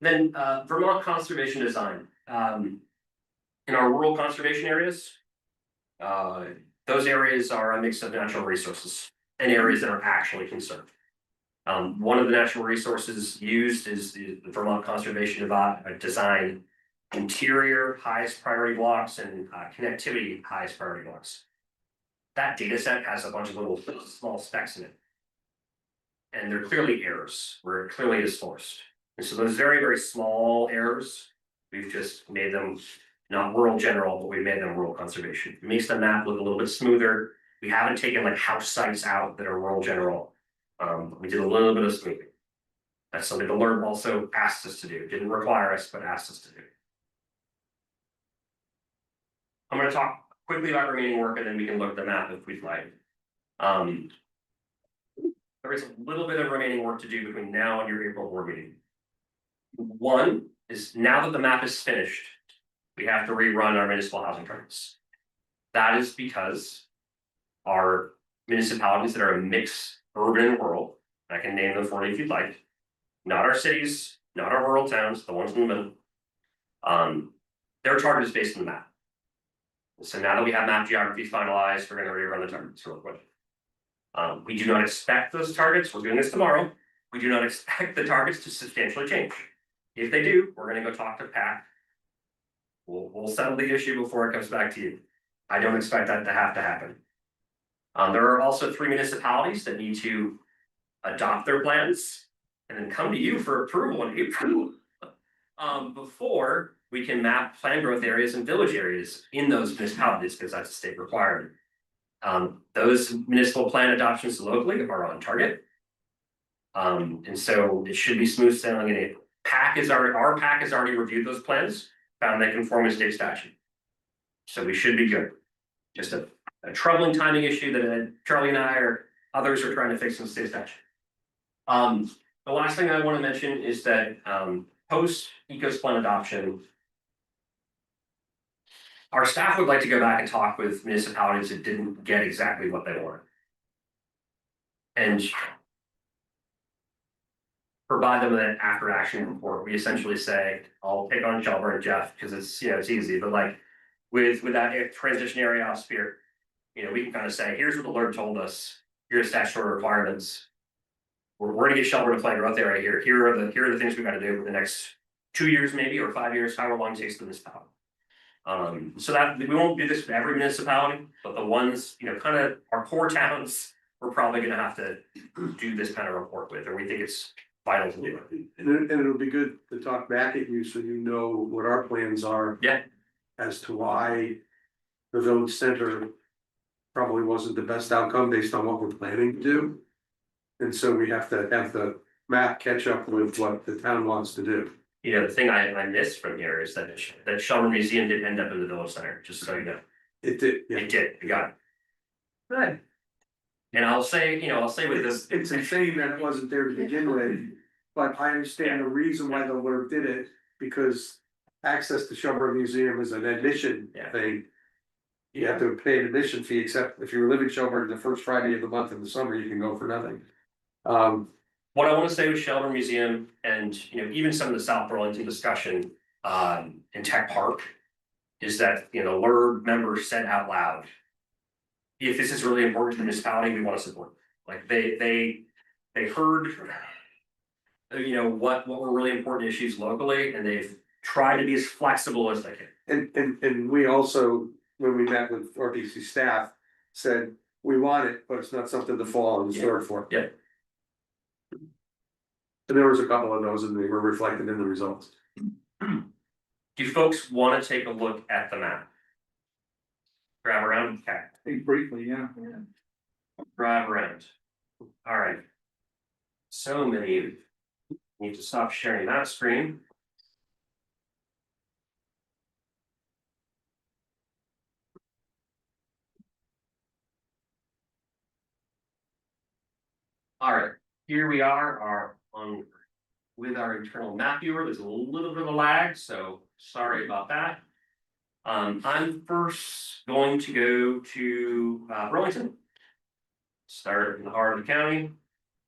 Then Vermont conservation design. In our rural conservation areas, those areas are a mix of natural resources and areas that are actually conserved. One of the natural resources used is the Vermont conservation design interior highest priority blocks and connectivity highest priority blocks. That data set has a bunch of little small specks in it. And they're clearly errors where it clearly is forced. And so those very, very small errors, we've just made them not rural general, but we made them rural conservation. It makes the map look a little bit smoother. We haven't taken like house sites out that are rural general. We did a little bit of smoothing. That's something the Alert also asked us to do. Didn't require us, but asked us to do. I'm going to talk quickly about remaining work and then we can look at the map if we'd like. There is a little bit of remaining work to do between now and your April board meeting. One is now that the map is finished, we have to rerun our municipal housing targets. That is because our municipalities that are a mix urban and rural, I can name them for you if you'd like, not our cities, not our rural towns, the ones in the middle. Their target is based on the map. So now that we have map geography finalized, we're going to rerun the targets real quick. We do not expect those targets, we're doing this tomorrow, we do not expect the targets to substantially change. If they do, we're going to go talk to PAC. We'll settle the issue before it comes back to you. I don't expect that to happen. There are also 3 municipalities that need to adopt their plans and then come to you for approval in April. Before we can map plan growth areas and village areas in those municipalities, because that's a state requirement. Those municipal plan adoptions locally are on target. And so it should be smooth sailing in April. Our PAC has already reviewed those plans, found they conform with state statute. So we should be good. Just a troubling timing issue that Charlie and I or others are trying to fix in the state statute. The last thing I want to mention is that post EcoSplan adoption, our staff would like to go back and talk with municipalities that didn't get exactly what they wanted. And provide them with an after action report. We essentially say, I'll pick on Shelburne and Jeff because it's it's easy, but like with that transition area off Spear, we can kind of say, here's what the Alert told us, here's statutory requirements. We're going to get Shelburne to plan growth area here. Here are the things we got to do for the next 2 years, maybe, or 5 years, however long it takes to municipality. So that we won't do this for every municipality, but the ones, kind of our core towns, we're probably going to have to do this kind of report with, or we think it's vital to do it. And it'll be good to talk back at you so you know what our plans are. Yeah. As to why the village center probably wasn't the best outcome based on what we're planning to do. And so we have to have the map catch up with what the town wants to do. The thing I missed from here is that Shelburne Museum did end up in the village center, just so you know. It did. Yeah. It did, you got it. Good. And I'll say with this. It's insane that it wasn't there to begin with, but I understand the reason why the Alert did it, because access to Shelburne Museum is an admission thing. You have to pay an admission fee, except if you're living Shelburne the first Friday of the month in the summer, you can go for nothing. What I want to say with Shelburne Museum and even some of the South Burlington discussion in Tech Park is that Alert members said out loud, if this is really important to the municipality, we want to support. Like they heard you know, what were really important issues locally, and they've tried to be as flexible as they can. And we also, when we met with RDC staff, said, we want it, but it's not something to fall on the sword for. Yeah. And there was a couple of those and they were reflected in the results. Do folks want to take a look at the map? Grab around, okay, I think briefly, yeah. drive around. All right. So many, need to stop sharing that screen. All right, here we are on with our internal map viewer. There's a little bit of a lag, so sorry about that. I'm first going to go to Burlington. Start in the heart of the county.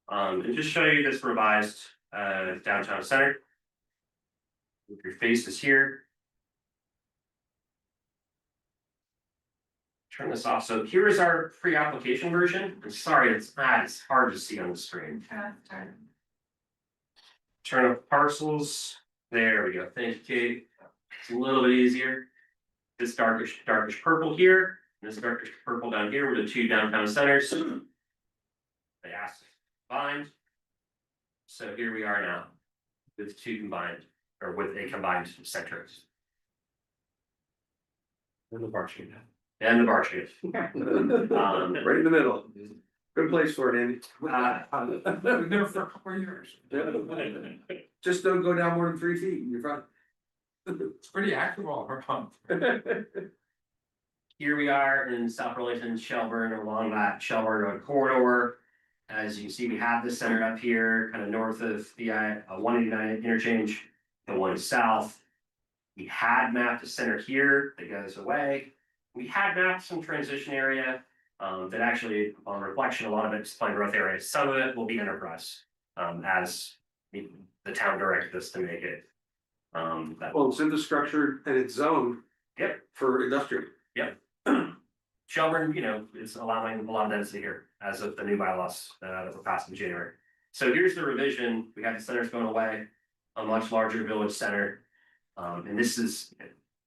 And just show you this revised downtown center. If your face is here. Turn this off. So here is our pre-application version. I'm sorry, it's hard to see on the screen. Turn up parcels. There we go. Thank you, Kate. It's a little bit easier. This darkish purple here, and this darkish purple down here were the two downtown centers. They asked to combine. So here we are now with two combined, or with a combined center. And the bar street. And the bar street. Right in the middle. Good place for it, Andy. We've been for a couple of years. Just don't go down more than 3 feet and you're fine. It's pretty active all around. Here we are in South Burlington, Shelburne, along that Shelburne Road corridor. As you can see, we have this centered up here, kind of north of the 189 interchange, the one south. We had mapped a center here that goes away. We had mapped some transition area that actually, on reflection, a lot of it's planned growth area. Some of it will be enterprise as the town directed us to make it. Well, it's infrastructure and it's zoned. Yep. For industrial. Yep. Shelburne, you know, is allowing a lot of density here as of the new bylaws that were passed in January. So here's the revision. We have the centers going away, a much larger village center. And this is,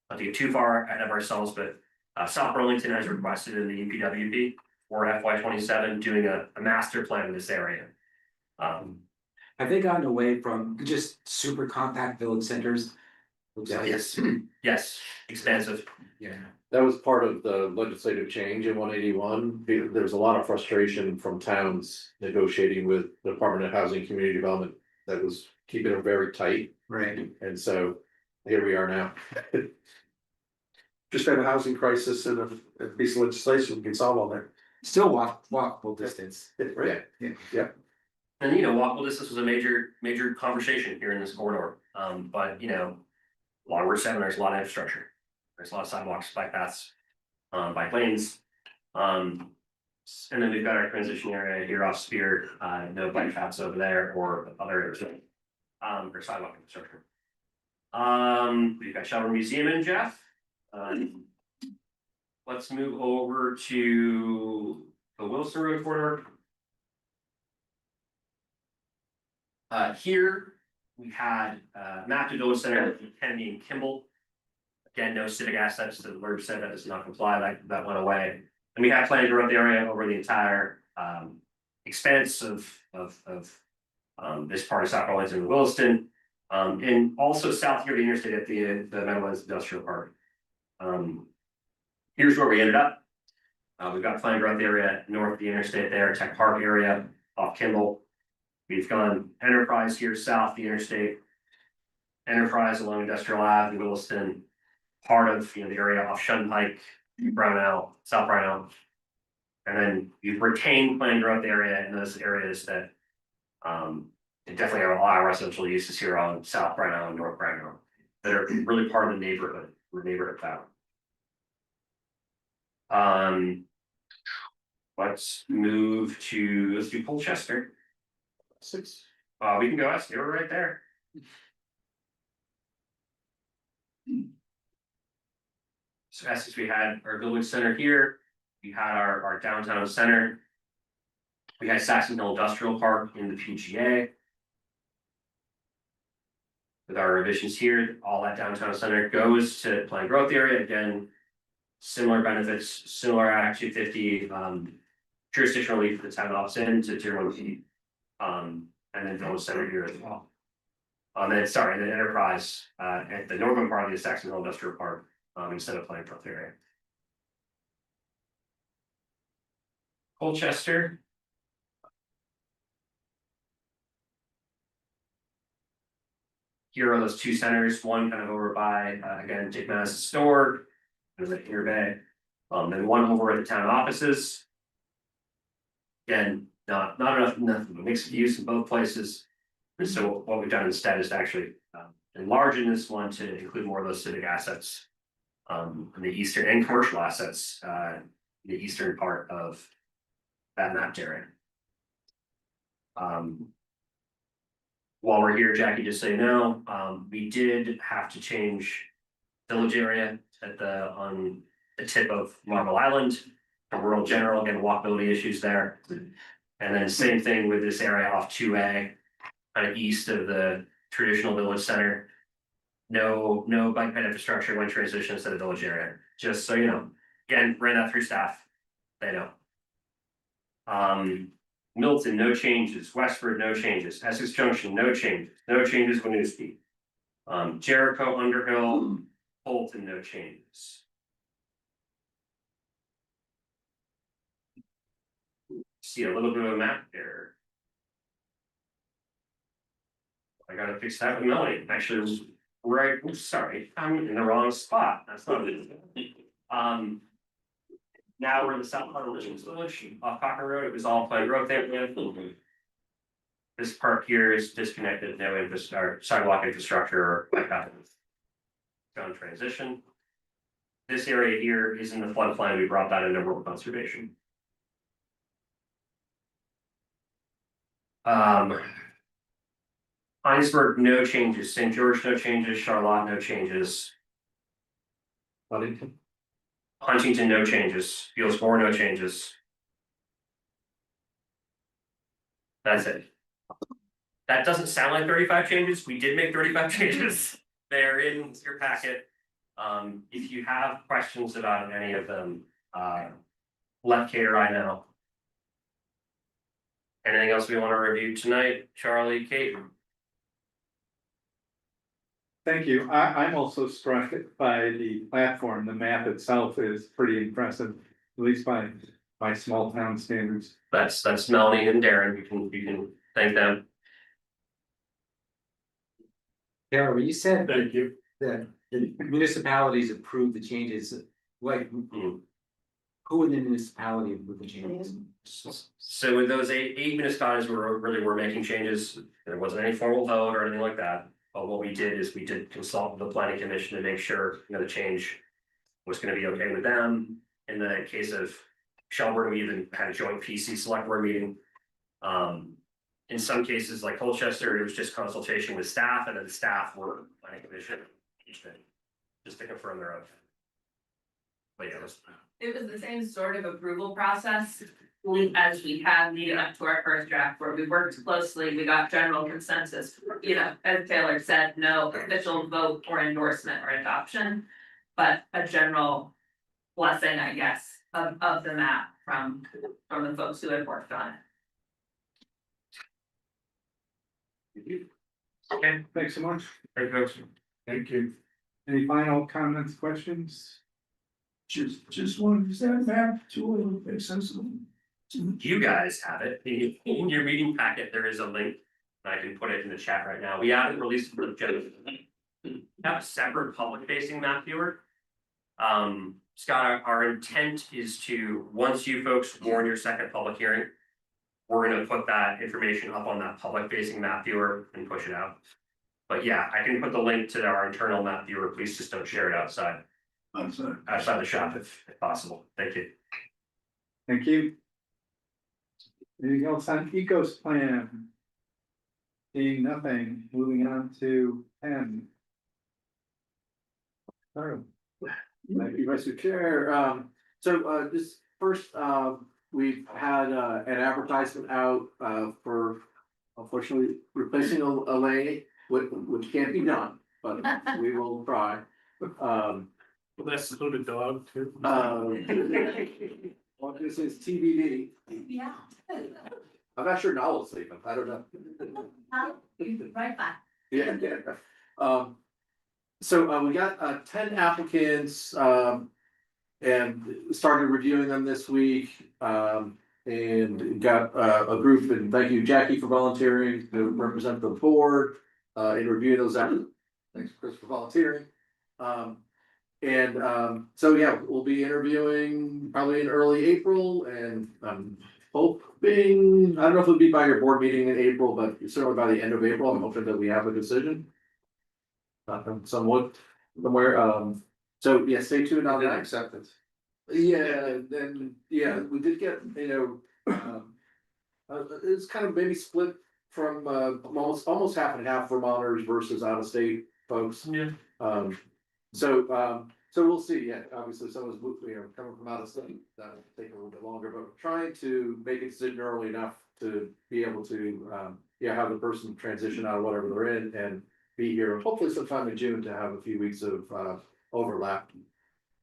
not to get too far ahead of ourselves, but South Burlington has requested in the UPWP for FY27 doing a master plan in this area. Have they gotten away from just super compact village centers? Yes, yes, expansive. Yeah. That was part of the legislative change in 181. There was a lot of frustration from towns negotiating with the Department of Housing and Community Development that was keeping them very tight. Right. And so here we are now. Just have a housing crisis and a piece of legislation, we can solve all that. Still walkable distance. Right. Yeah. And you know, walkable distance was a major conversation here in this corridor. But you know, along Route 7, there's a lot of infrastructure. There's a lot of sidewalks, bike paths, bike lanes. And then we've got our transition area here off Spear, no bike paths over there or other areas. Or sidewalk infrastructure. We've got Shelburne Museum in Jeff. Let's move over to the Wilson Road corridor. Here we had mapped a village center in Kennedy and Kimball. Again, no civic assets, the LURB said that does not comply, that went away. And we have planned to run the area over the entire expanse of this part of South Burlington and Williston. And also south here, the interstate at the Meadowlands Industrial Park. Here's where we ended up. We've got planned growth area north of the interstate there, Tech Park area off Kimball. We've gone enterprise here south the interstate, enterprise along Industrial Ave, Williston, part of the area off Shunpike, Brownell, South Brownell. And then you've retained planned growth area in those areas that definitely have a lot of residential uses here on South Brownell and North Brownell that are really part of the neighborhood town. Let's do Colchester. 6. We can go west, you're right there. So as we had our village center here, we had our downtown center. We had Saxon Hill Industrial Park in the PGA. With our revisions here, all that downtown center goes to planned growth area, again. Similar benefits, similar Act 250, jurisdictional relief for the town opts in to tier 1 and then village center here as well. And sorry, the enterprise, at the northern part of the Saxonville Industrial Park, instead of planned growth area. Colchester. Here are those two centers, one kind of over by, again, Dick Mass store, there's a Pier Bay, and one over at the town offices. Again, not enough, mixed use in both places. And so what we've done instead is to actually enlarging this one to include more of those civic assets. In the eastern and commercial assets, the eastern part of that mapped area. While we're here, Jackie, just so you know, we did have to change village area at on the tip of Marble Island. The rural general, again, walkability issues there. And then same thing with this area off 2A, kind of east of the traditional village center. No bike ped infrastructure when transitions to the village area, just so you know. Again, ran that through staff, they know. Milton, no changes. Westford, no changes. Essex Junction, no changes. No changes. Winooski. Jericho, Underhill, Bolton, no changes. See a little bit of a map there. I gotta fix that with Melanie. Actually, right. Oops, sorry, I'm in the wrong spot. That's not it. Now we're in the south part of Richmond Village, off Cocker Road. It was all planned growth area. This part here is disconnected, no infrastructure, sidewalk infrastructure, or like that. On transition. This area here is in the floodplain. We brought that into rural conservation. Heinsberg, no changes. St. George, no changes. Charlotte, no changes. Huntington, no changes. Bealsmore, no changes. That's it. That doesn't sound like 35 changes. We did make 35 changes. They're in your packet. If you have questions about any of them, let Kate or I know. Anything else we want to review tonight, Charlie, Kate? Thank you. I'm also struck by the platform. The map itself is pretty impressive, at least by small town standards. That's Melanie and Darren. You can thank them. Darren, when you said Thank you. that the municipalities approved the changes, like who in the municipality approved the changes? So with those eight municipalities were making changes, there wasn't any formal vote or anything like that. But what we did is we did consult with the planning commission to make sure, the change was gonna be okay with them. In the case of Shelburne, we even had a joint PC select board meeting. In some cases, like Colchester, it was just consultation with staff, and then the staff were planning commission each day, just to confirm their oath. But yeah, It was the same sort of approval process as we had leading up to our first draft, where we worked closely, we got general consensus. As Taylor said, no official vote or endorsement or adoption, but a general blessing, I guess, of the map from the folks who had worked on it. Okay, thanks so much. Thank you. Any final comments, questions? Just one, is that map to make sense of them? you guys have it in your meeting packet. There is a link. I can put it in the chat right now. We haven't released it for the general. We have a separate public facing map viewer. Scott, our intent is to, once you folks warn your second public hearing, we're gonna put that information up on that public facing map viewer and push it out. But yeah, I can put the link to our internal map viewer. Please just don't share it outside the shop if possible. Thank you. Thank you. Anything else on Ecos plan? Seeing nothing, moving on to 10. Thank you, Mr. Chair. So this first, we've had an advertisement out for unfortunately replacing a lane which can't be done, but we will try. Well, that's included dog too. Well, this is TBD. Yeah. I'm not sure now it's sleeping. I don't know. Right back. Yeah, yeah. So we got 10 applicants and started reviewing them this week. And got a group, and thank you, Jackie, for volunteering to represent the board in reviewing those applicants. Thanks, Chris, for volunteering. So yeah, we'll be interviewing probably in early April, and I'm hoping, I don't know if it'll be by your board meeting in April, but certainly by the end of April, I'm hoping that we have a decision. Somewhat, somewhere, so yeah, stay tuned on that. Acceptance. Yeah, then, yeah, we did get, it's kind of maybe split from, almost half and half Vermonters versus out of state folks. Yeah. So we'll see, yeah, obviously someone's, coming from out of state, that'll take a little bit longer, but we're trying to make a decision early enough to be able to, have the person transition out of whatever they're in and be here, hopefully sometime in June to have a few weeks of, overlap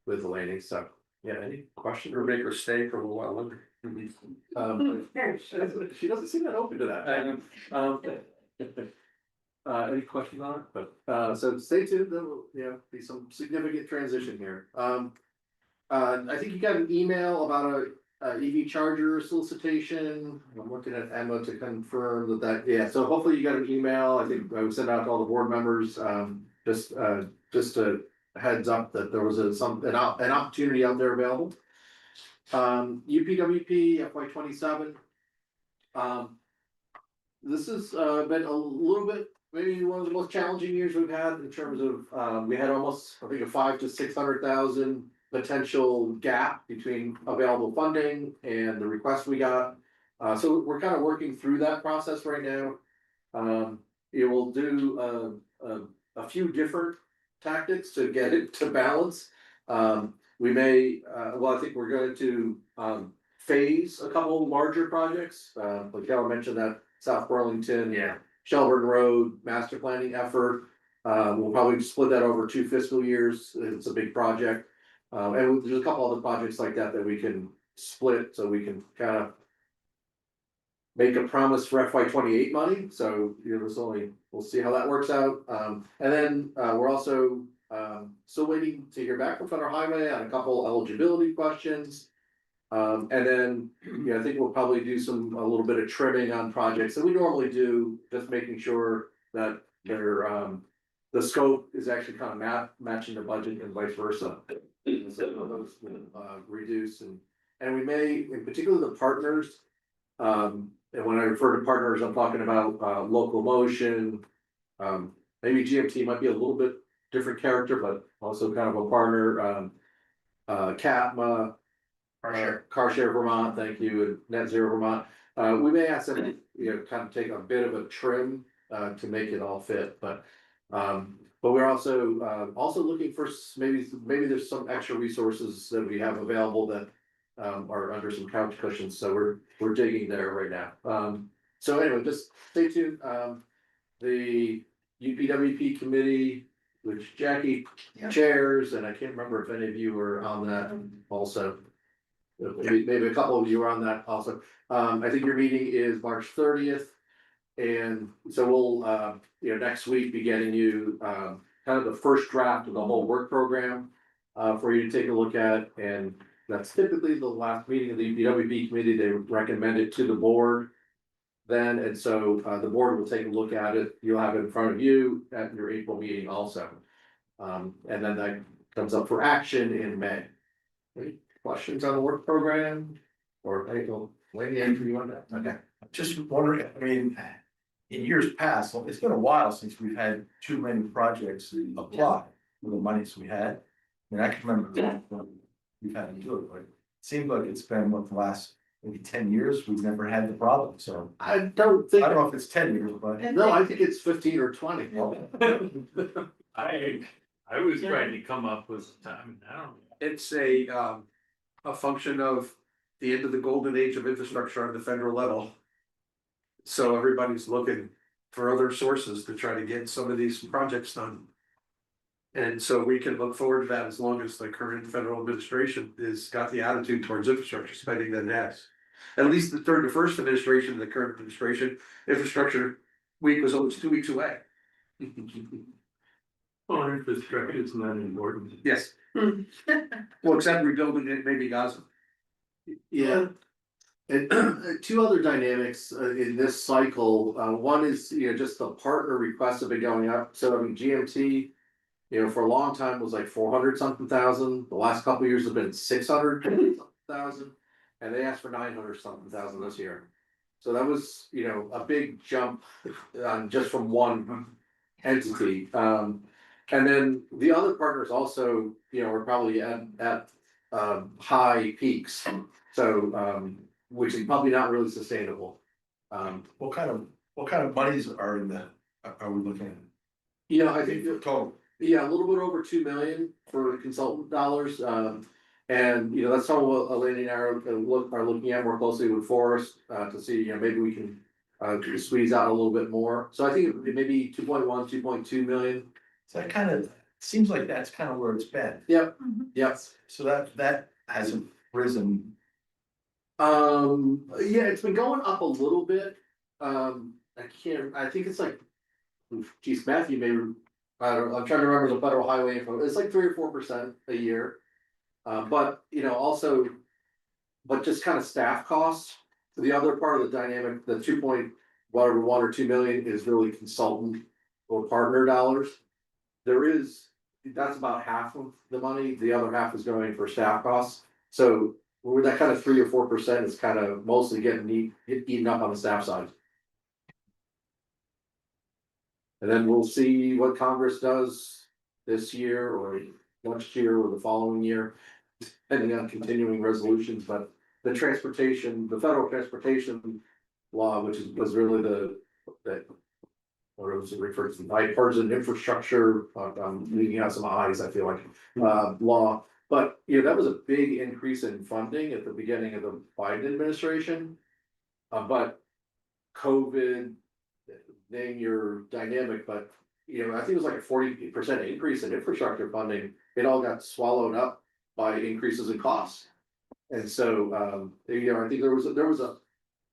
with the landing, so, yeah, any questions? Or make her stay for a little while longer. She doesn't seem that open to that. Any questions on it? But, so stay tuned, there will, be some significant transition here. I think you got an email about a EV charger solicitation. I'm looking at Emma to confirm that, so hopefully you got an email. I think I would send out to all the board members, just a heads up that there was an opportunity out there available. UPWP FY 27. This has been a little bit, maybe one of the most challenging years we've had in terms of, we had almost, I think, a 500,000 to 600,000 potential gap between available funding and the request we got. So we're kind of working through that process right now. It will do a few different tactics to get it to balance. We may, I think we're going to phase a couple larger projects. Like Cal mentioned, that South Burlington, Shelburne Road master planning effort. We'll probably split that over 2 fiscal years. It's a big project. And there's a couple other projects like that we can split, so we can kind of make a promise for FY 28 money. So we'll see how that works out. And then we're also still waiting to hear back from Federal Highway on a couple eligibility questions. And then, I think we'll probably do a little bit of trimming on projects that we normally do, just making sure that the scope is actually kind of matching the budget and vice versa. So those reduce and we may, in particular, the partners. And when I refer to partners, I'm talking about local motion. Maybe GMT might be a little bit different character, but also kind of a partner. CATMA. Car Share Vermont, thank you, and Net Zero Vermont. We may ask them, kind of take a bit of a trim to make it all fit, but we're also looking for maybe there's some extra resources that we have available that are under some couch cushions, so we're digging there right now. So anyway, just stay tuned. The UPWP committee, which Jackie chairs, and I can't remember if any of you were on that also. Maybe a couple of you are on that also. I think your meeting is March 30th. And so we'll, next week be getting you kind of the first draft of the whole work program for you to take a look at. And that's typically the last meeting of the UPWP committee. They recommend it to the board then. And so the board will take a look at it. You'll have it in front of you at your April meeting also. And then that comes up for action in May. Any questions on the work program? Or Lady Andrew, you want that? Okay. Just wondering, I mean, in years past, well, it's been a while since we've had too many projects apply for the monies we had. I mean, I can remember when we've had to do it, but it seems like it's been the last maybe 10 years, we've never had the problem, so. I don't know if it's 10 years, but. No, I think it's 15 or 20. I was trying to come up with time now. It's a function of the end of the golden age of infrastructure on the federal level. So everybody's looking for other sources to try to get some of these projects done. And so we can look forward to that as long as the current federal administration is got the attitude towards infrastructure spending that it has. At least the first administration, the current administration, infrastructure week was almost 2 weeks away. Well, infrastructure is not important. Yes. Well, except rebuilding it, maybe Gaza. Yeah. And two other dynamics in this cycle, one is, just the partner requests have been going up, so I mean, GMT. For a long time was like 400 something thousand, the last couple of years have been 600,000. And they asked for 900 something thousand this year. So that was, a big jump just from one entity. And then the other partners also, are probably at high peaks. So, which is probably not really sustainable. What kind of monies are are we looking at? I think Total. Yeah, a little bit over 2 million for consultant dollars, and that's some of what Elaine and I are looking at more closely with Forrest, to see, maybe we can. Squeeze out a little bit more, so I think it may be 2.1, 2.2 million. So that kind of, seems like that's kind of where it's been. Yep, yep. So that hasn't risen. Yeah, it's been going up a little bit, I think it's like, geez, Matthew I'm trying to remember the federal highway info, it's like 3 or 4% a year. But, but just kind of staff costs. The other part of the dynamic, the 1 or 2 million is really consultant or partner dollars. That's about half of the money, the other half is going for staff costs. So with that kind of 3 or 4% is kind of mostly getting eaten up on the staff side. And then we'll see what Congress does this year or next year or the following year, depending on continuing resolutions, but the federal transportation law, which was really what was it referred to, bipartisan infrastructure, I'm leaving out some eyes, I feel like, law. But, that was a big increase in funding at the beginning of the Biden administration. But COVID, name your dynamic, but I think it was like a 40% increase in infrastructure funding. It all got swallowed up by increases in costs. And so, I think there was a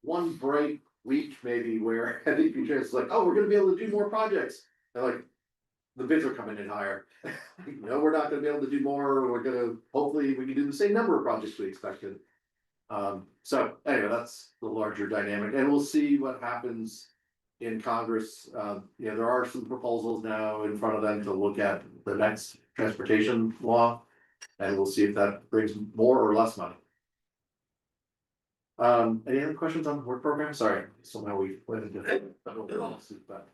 one bright week maybe where I think was like, oh, we're gonna be able to do more projects. And like, the bids are coming in higher. No, we're not gonna be able to do more. Hopefully we can do the same number of projects we expected. So anyway, that's the larger dynamic, and we'll see what happens in Congress. There are some proposals now in front of them to look at the next transportation law, and we'll see if that brings more or less money. Any other questions on the work program? Sorry, somehow we went into federal policy, but.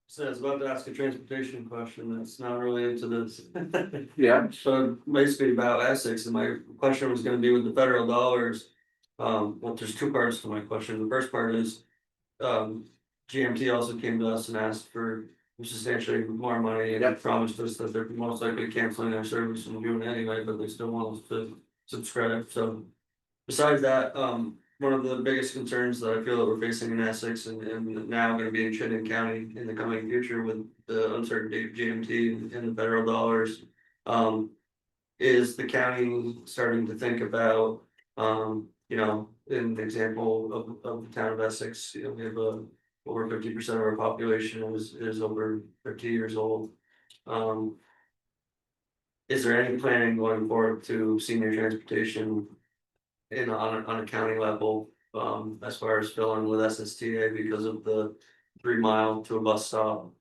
So I was about to ask a transportation question that's not related to this. Yeah. So basically about Essex, and my question was gonna be with the federal dollars. Well, there's two parts to my question. The first part is, GMT also came to us and asked for substantially more money, and they promised us that they're most likely canceling their service in June anyway, but they still want us to subscribe. So besides that, one of the biggest concerns that I feel that we're facing in Essex and now gonna be in Chittenden County in the coming future with the uncertainty of GMT and the federal dollars. Is the county starting to think about, in the example of the town of Essex, we have over 50% of our population is over 50 years old. Is there any planning going forward to senior transportation on a county level, as far as filling with SSTA because of the 3 mile to a bus stop,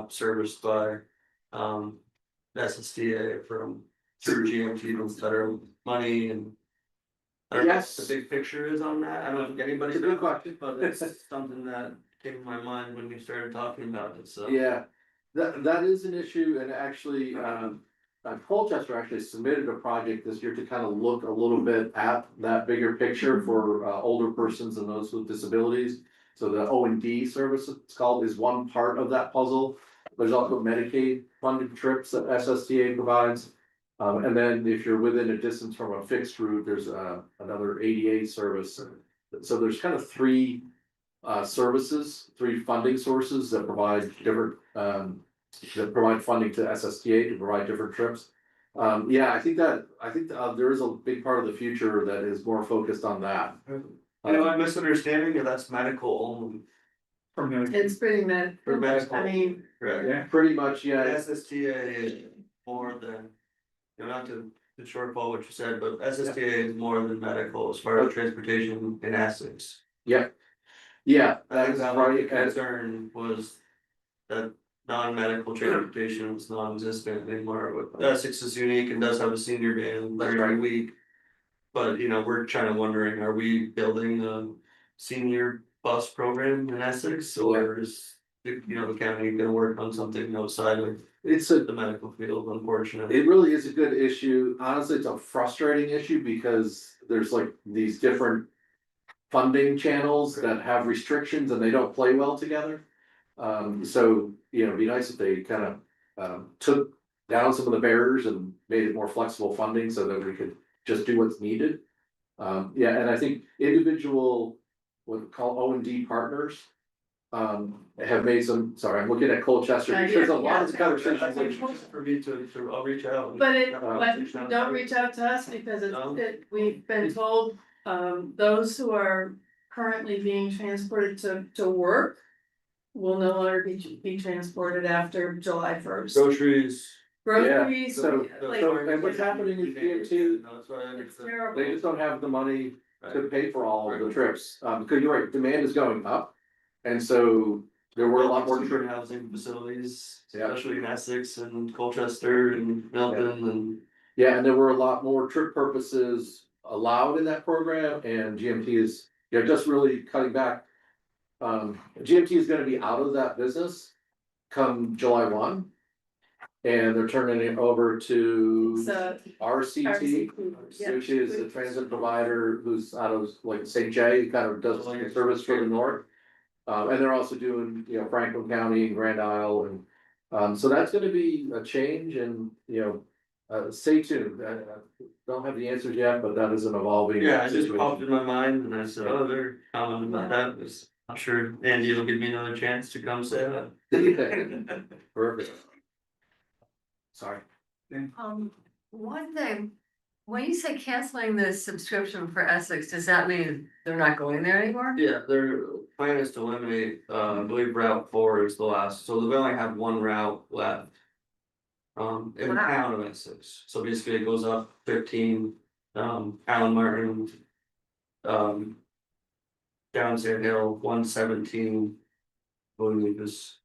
serviced by SSTA through GMT with federal money, and I don't know what the big picture is on that. I don't think anybody's good question, but it's something that came to my mind when we started talking about it. So Yeah, that is an issue, and actually, Colchester actually submitted a project this year to kind of look a little bit at that bigger picture for older persons and those with disabilities. So the O&D service, it's called, is one part of that puzzle. There's also Medicaid funded trips that SSTA provides. And then if you're within a distance from a fixed route, there's another ADA service. So there's kind of 3 services, 3 funding sources that provide different, that provide funding to SSTA to provide different trips. Yeah, I think there is a big part of the future that is more focused on that. I'm misunderstanding, if that's medical only. It's pretty med. For medical. Yeah, Correct. pretty much, yeah. SSTA is more than, not to shortfall what you said, but SSTA is more than medical as far as transportation in Essex. Yeah, I think that's that right. the concern was that non-medical transportation was non-existent anymore, but Essex is unique and does have a senior van during the week. But, we're trying to wondering, are we building a senior bus program in Essex, or is, the county gonna work on something outside of the medical field, unfortunately? It really is a good issue. Honestly, it's a frustrating issue because there's like these different funding channels that have restrictions and they don't play well together. So, it'd be nice if they kind of took down some of the barriers and made it more flexible funding so that we could just do what's needed. Yeah, and I think individual, what we call O&D partners, have made some, sorry, I'm looking at Colchester because a lot of the conversations. For me to, I'll reach out. But don't reach out to us because No. we've been told, those who are currently being transported to work will no longer be transported after July 1st. Groceries. Groceries, So, like, and what's happening is DOT, That's what I it's understand. terrible. they just don't have the money to pay for all of the trips, because you're right, demand is going up. And so there were a lot more different housing facilities, Yeah. especially in Essex and Colchester and Milton and. Yeah, and there were a lot more trip purposes allowed in that program, and GMT is, just really cutting back. GMT is gonna be out of that business come July 1. And they're turning it over to So, RCT, which is a transit provider who's out of like St. J, kind of does service for the north. And they're also doing, Franklin County and Grand Isle, and so that's gonna be a change, and stay tuned. Don't have the answers yet, but that is an evolving. Yeah, it just situation. popped in my mind and I said, oh, they're commenting about that, was, I'm sure Andy will give me another chance to come say that. Perfect. Sorry. One thing, when you say canceling the subscription for Essex, does that mean they're not going there anymore? Yeah, their plan is to eliminate, I believe Route 4 is the last, so they only have one route left. In the Wow. town of Essex, so basically it goes up 15, Allen Martin. Down Sand Hill, 117. Believe is.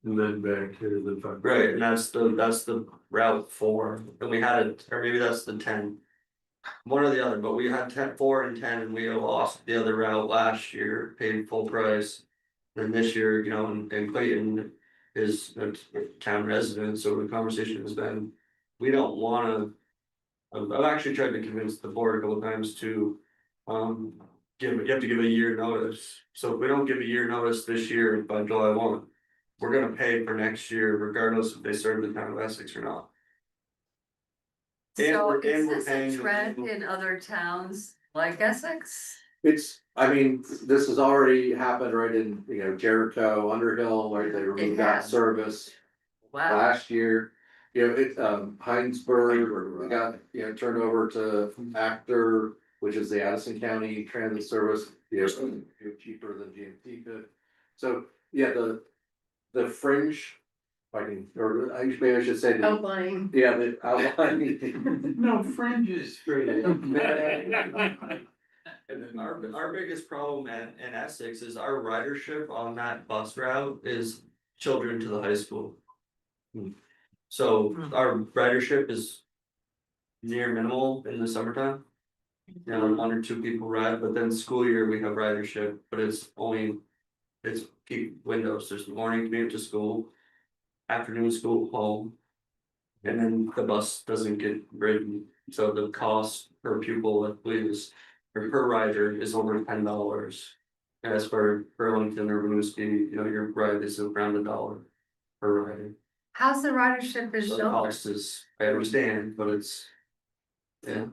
And then back to the. Right, and that's the Route 4, and we had it, or maybe that's the 10. One or the other, but we had 10, 4 and 10, and we lost the other route last year, paid full price. Then this year, and Clayton is a town resident, so the conversation has been, we don't wanna. I've actually tried to convince the board a couple times to, you have to give a year notice, so if we don't give a year notice this year by July 1. We're gonna pay for next year regardless if they serve the town of Essex or not. And So we're is this paying a the trend people. in other towns like Essex? This has already happened right in, Jericho, Underhill, where they removed that has. service Wow, last year. Heinsberg, we got, turned over to Actor, which is the Addison County Transit Service, cheaper than GMT could. So, yeah, the fringe, maybe I should say. outlying. Yeah, the outlining. No fringes. Our biggest problem in Essex is our ridership on that bus route is children to the high school. So our ridership is near minimal in the summertime. 1 or 2 people ride, but then school year we have ridership, but it's keep windows, there's the morning commute to school. Afternoon school home. And then the bus doesn't get ridden, so the cost per pupil, I believe is, or per rider is over $10. As for Burlington or Winooski, your ride is around $1 per rider. how's the ridership in So the Dover? cost is, I understand, but it's. Yeah,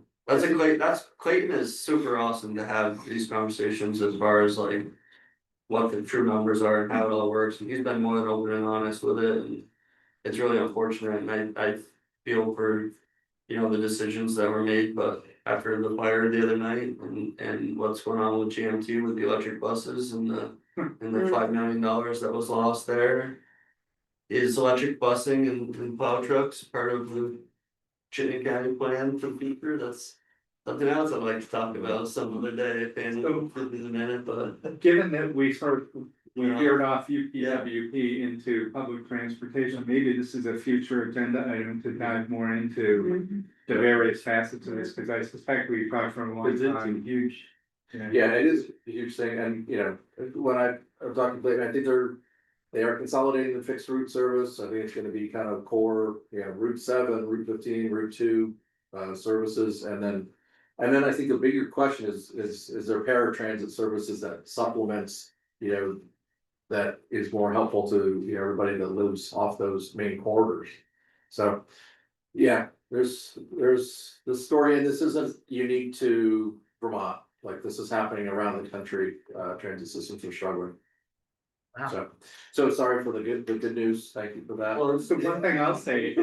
Clayton is super awesome to have these conversations as far as like. what the true numbers are and how it all works, and he's been more than open and honest with it, and it's really unfortunate, and I feel for, you know, the decisions that were made, but after the fire the other night and what's going on with GMT with the electric buses and the $5 million that was lost there. Is electric busing and plow trucks part of the Chittenden County plan for the future? That's something else I'd like to talk about some other day, if in a minute, but. Given that we veered off UPWP into public transportation, maybe this is a future agenda item to dive more into the various facets of this, because I suspect we talked for a long time. Huge. Yeah, it is a huge thing, and you know, when I'm talking to Clayton, I think they are consolidating the fixed route service. I think it's gonna be kind of core, you know, Route 7, Route 15, Route 2 services, and then I think the bigger question is there paratransit services that supplements, you know, that is more helpful to, you know, everybody that lives off those main corridors. So, yeah, there's this story, and this isn't unique to Vermont. Like, this is happening around the country. Transit systems are struggling. So sorry for the good news. Thank you for that. Well, so one thing I'll say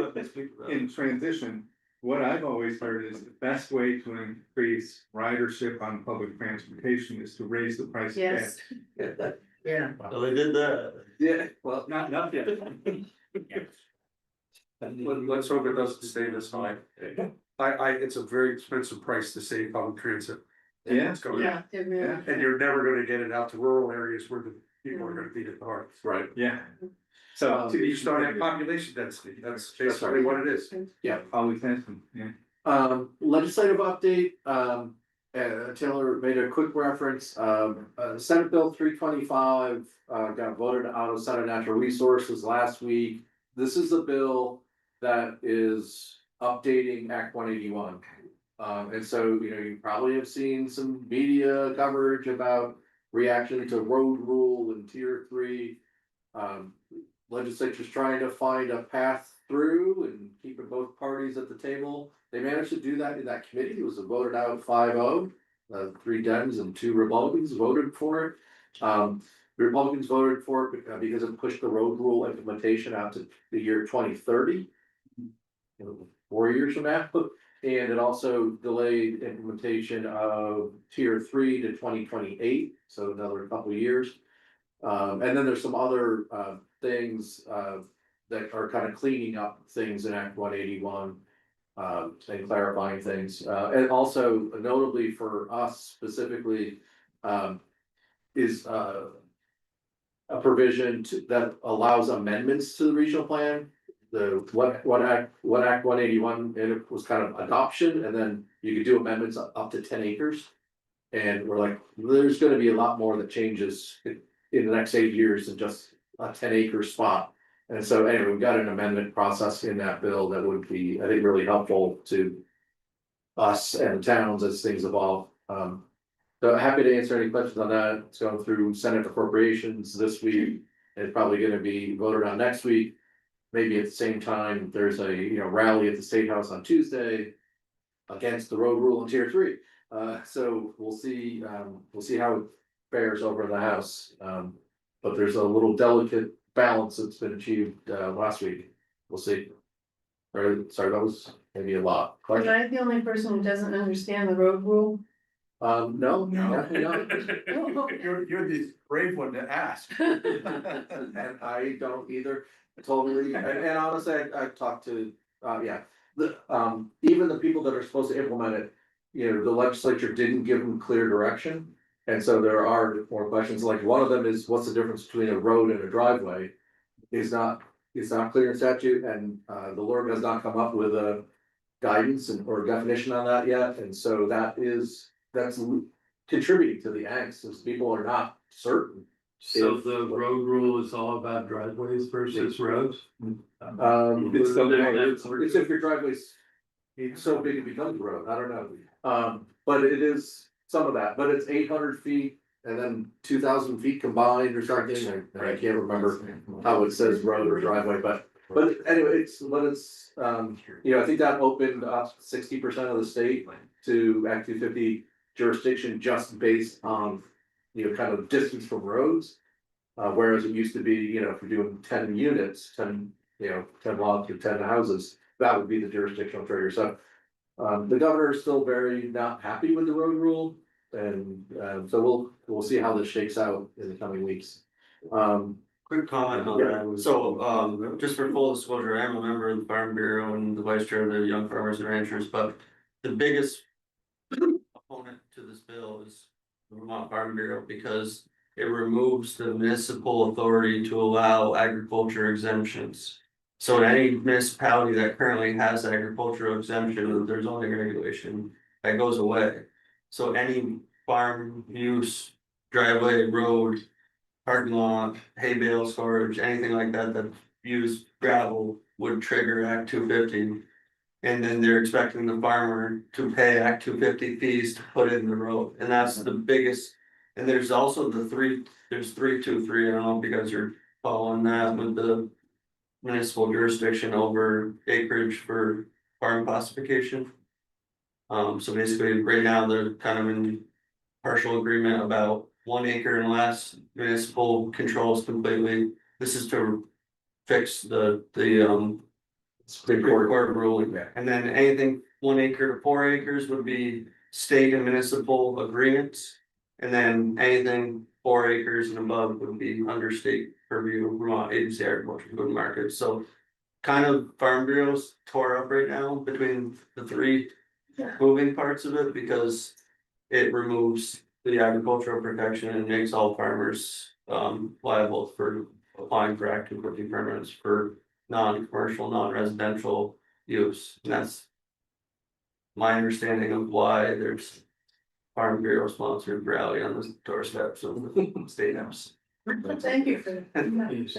in transition, what I've always heard is the best way to increase ridership on public transportation is to raise the price of gas. Yes. Yeah. Well, they did that. Yeah, well, Not enough yet. Let's hope it doesn't stay this high. It's a very expensive price to save public transit. Yeah. It's going up. It really. And you're never gonna get it out to rural areas where the people are gonna beat it hard. right. Yeah. So You just don't have population density, that's basically what it is. Yeah. always has been, yeah. Legislative update, Taylor made a quick reference, Senate Bill 325, got voted out of Senate Natural Resources last week. This is a bill that is updating Act 181. And so, you know, you probably have seen some media coverage about reaction to road rule and tier 3. Legislature's trying to find a path through and keeping both parties at the table. They managed to do that in that committee. It was voted out 5-0. 3 Dems and 2 Republicans voted for it. The Republicans voted for it because it pushed the road rule implementation out to the year 2030. 4 years from now. And it also delayed implementation of tier 3 to 2028, so another couple of years. And then there's some other things that are kind of cleaning up things in Act 181. And clarifying things, and also notably for us specifically, is a provision that allows amendments to the regional plan. What Act 181, and it was kind of adoption, and then you could do amendments up to 10 acres. And we're like, there's gonna be a lot more that changes in the next 8 years than just a 10-acre spot. And so anyway, we've got an amendment process in that bill that would be, I think, really helpful to us and towns as things evolve. So happy to answer any questions on that. It's going through Senate appropriations this week. It's probably gonna be voted on next week. Maybe at the same time, there's a, you know, rally at the State House on Tuesday against the road rule in tier 3. So we'll see how it fares over in the House. But there's a little delicate balance that's been achieved last week. We'll see. Sorry, that was maybe a lot. Am I the only person who doesn't understand the road rule? No, definitely not. You're the brave one to ask. And I don't either, totally, and honestly, I talked to, even the people that are supposed to implement it, you know, the legislature didn't give them clear direction. And so there are more questions, like one of them is, what's the difference between a road and a driveway? It's not clear in statute, and the LURB has not come up with a guidance or definition on that yet, and so that's contributing to the angst, as people are not certain. So the road rule is all about driveways versus roads? It's if your driveway's so big it becomes a road, I don't know. But it is some of that, but it's 800 feet and then 2,000 feet combined or something, and I can't remember how it says road or driveway, but anyway, it's, you know, I think that opened up 60% of the state to Act 250 jurisdiction just based on kind of distance from roads. Whereas it used to be, if you're doing 10 units, 10 lots or 10 houses, that would be the jurisdictional trigger. So the governor is still very not happy with the road rule. And so we'll see how this shakes out in the coming weeks. Quick comment on that. So, just for full disclosure, I am a member of the Farm Bureau and the vice chair of the Young Farmers and Ranchers, but the biggest opponent to this bill is the Vermont Farm Bureau because it removes the municipal authority to allow agriculture exemptions. So in any municipality that currently has agricultural exemption, there's only regulation that goes away. So any farm use, driveway, road, parking lot, hay bale storage, anything like that that use gravel would trigger Act 250. And then they're expecting the farmer to pay Act 250 fees to put in the road, and that's the biggest. And there's also there's 323, I don't know if you guys are following that with the municipal jurisdiction over acreage for farm classification. So basically, right now, they're kind of in partial agreement about 1 acre and less, municipal controls completely. This is to fix the Supreme Court ruling, and then anything 1 acre to 4 acres would be state and municipal agreements. And then anything 4 acres and above would be under state purview, Vermont Agency of Agriculture and Food Markets. So kind of Farm Bureau's tore up right now between the three moving parts of it because it removes the agricultural protection and makes all farmers liable for applying for Act 250 permits for non-commercial, non-residential use. And that's my understanding of why there's Farm Bureau sponsored rally on the doorsteps of the State House. Thank you for Thanks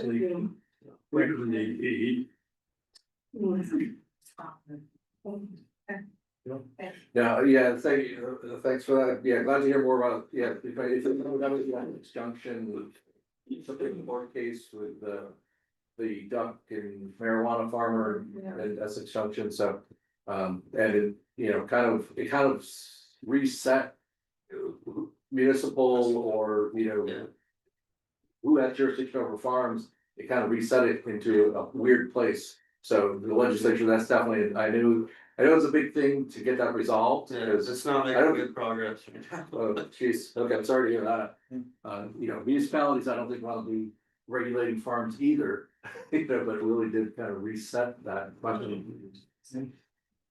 for that. Yeah, glad to hear more about, if you know, that was the conjunction with something more case with the duck and marijuana farmer and Essex Junction, so and it kind of reset municipal or who has jurisdiction over farms. It kind of reset it into a weird place. So the legislature, that's definitely, I know it's a big thing to get that resolved. Because it's not making good progress. Oh, jeez, okay, I'm sorry to hear that. Municipalities, I don't think want to be regulating farms either, but it really did kind of reset that question.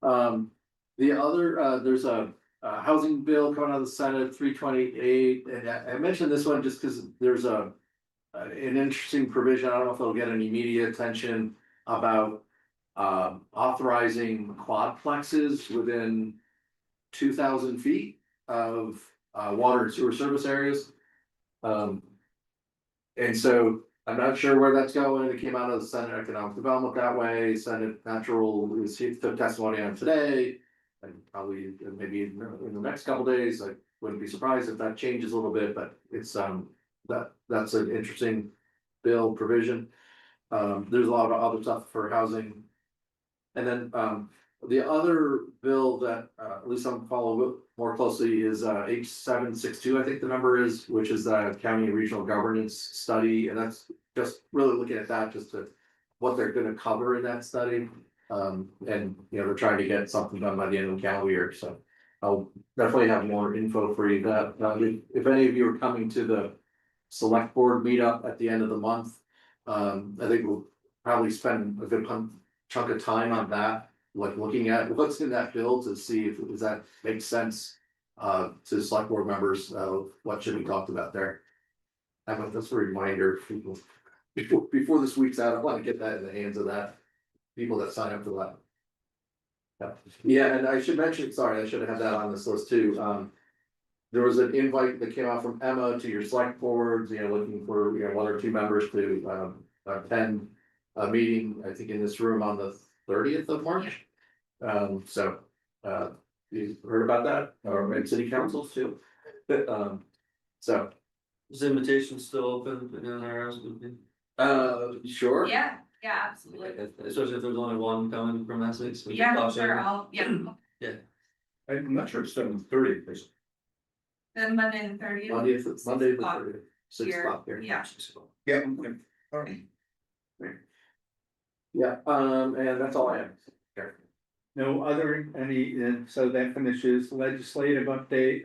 The other, there's a housing bill coming out of the Senate, 328, and I mentioned this one just because there's an interesting provision. I don't know if it'll get any media attention about authorizing quadplexes within 2,000 feet of water and sewer service areas. And so I'm not sure where that's going. It came out of the Senate Economic Development that way. Senate Natural is took testimony on today. And probably maybe in the next couple days, I wouldn't be surprised if that changes a little bit, but it's that's an interesting bill provision. There's a lot of other stuff for housing. And then the other bill that at least I'm following more closely is H762, I think the number is, which is the county and regional governance study, and that's just really looking at that just to what they're going to cover in that study. And they're trying to get something done by the end of the calendar year, so I'll definitely have more info for you. That if any of you are coming to the select board meetup at the end of the month, I think we'll probably spend a good chunk of time on that, like looking at what's in that bill to see if does that make sense to select board members of what should be talked about there. That's a reminder for people before this week's out. I want to get that in the hands of that people that sign up for that. Yeah, and I should mention, sorry, I should have had that on this list too. There was an invite that came out from Emma to your select boards, looking for 1 or 2 members to attend a meeting, I think in this room on the 30th of March. So you heard about that, or in city councils too. So Is the invitation still open in our house? Sure. Yeah, absolutely. Especially if there's only one coming from Essex. we can Yeah, pop sure, in. yeah. I'm not sure it's done 30th. Then Monday the 30th. Monday the 30th, 6 Here, o'clock there. yeah. Yep. Yeah, and that's all I have. No other, so that finishes legislative update.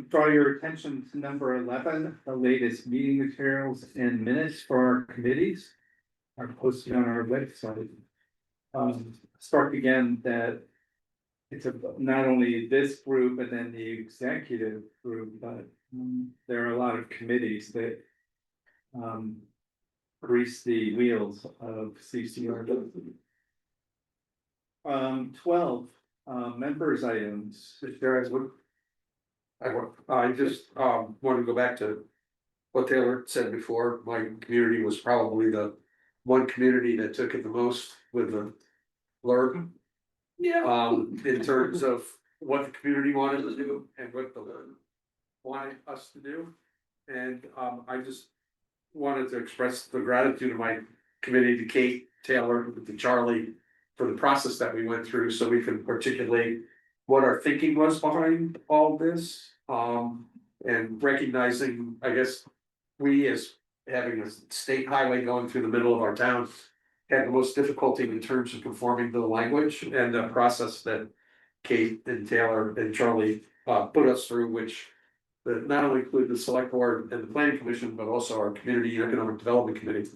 Draw your attention to number 11, the latest meeting materials and minutes for our committees are posted on our website. Start again that it's not only this group and then the executive group, but there are a lot of committees that grease the wheels of CCR. 12, members items. Mr. Chair, I just want to go back to what Taylor said before. My community was probably the one community that took it the most with the blurb. Yeah. In terms of what the community wanted to do and what the wanted us to do. And I just wanted to express the gratitude of my committee to Kate, Taylor, to Charlie for the process that we went through, so we can articulate what our thinking was behind all this. And recognizing, I guess, we as having a state highway going through the middle of our town had the most difficulty in terms of conforming to the language and the process that Kate and Taylor and Charlie put us through, which that not only include the select board and the planning commission, but also our community and economic development committee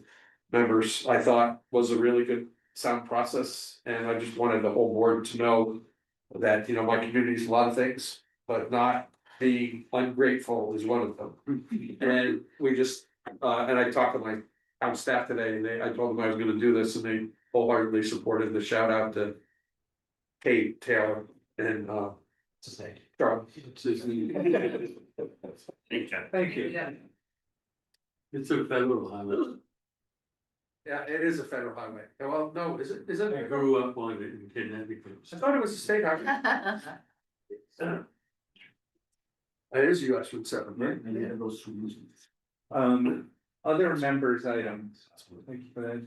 members, I thought was a really good sound process. And I just wanted the whole board to know that, you know, my community is a lot of things, but not being ungrateful is one of them. And we just, and I talked to my town staff today, and I told them I was gonna do this, and they wholeheartedly supported the shout out to Kate, Taylor, and Charlie. Thank you. It's a federal highway. Yeah, it is a federal highway. Well, no, is it? I grew up on it in Connecticut. I thought it was a state highway. It is US Route 7, right? And it goes through. Other members items. Thank you for that.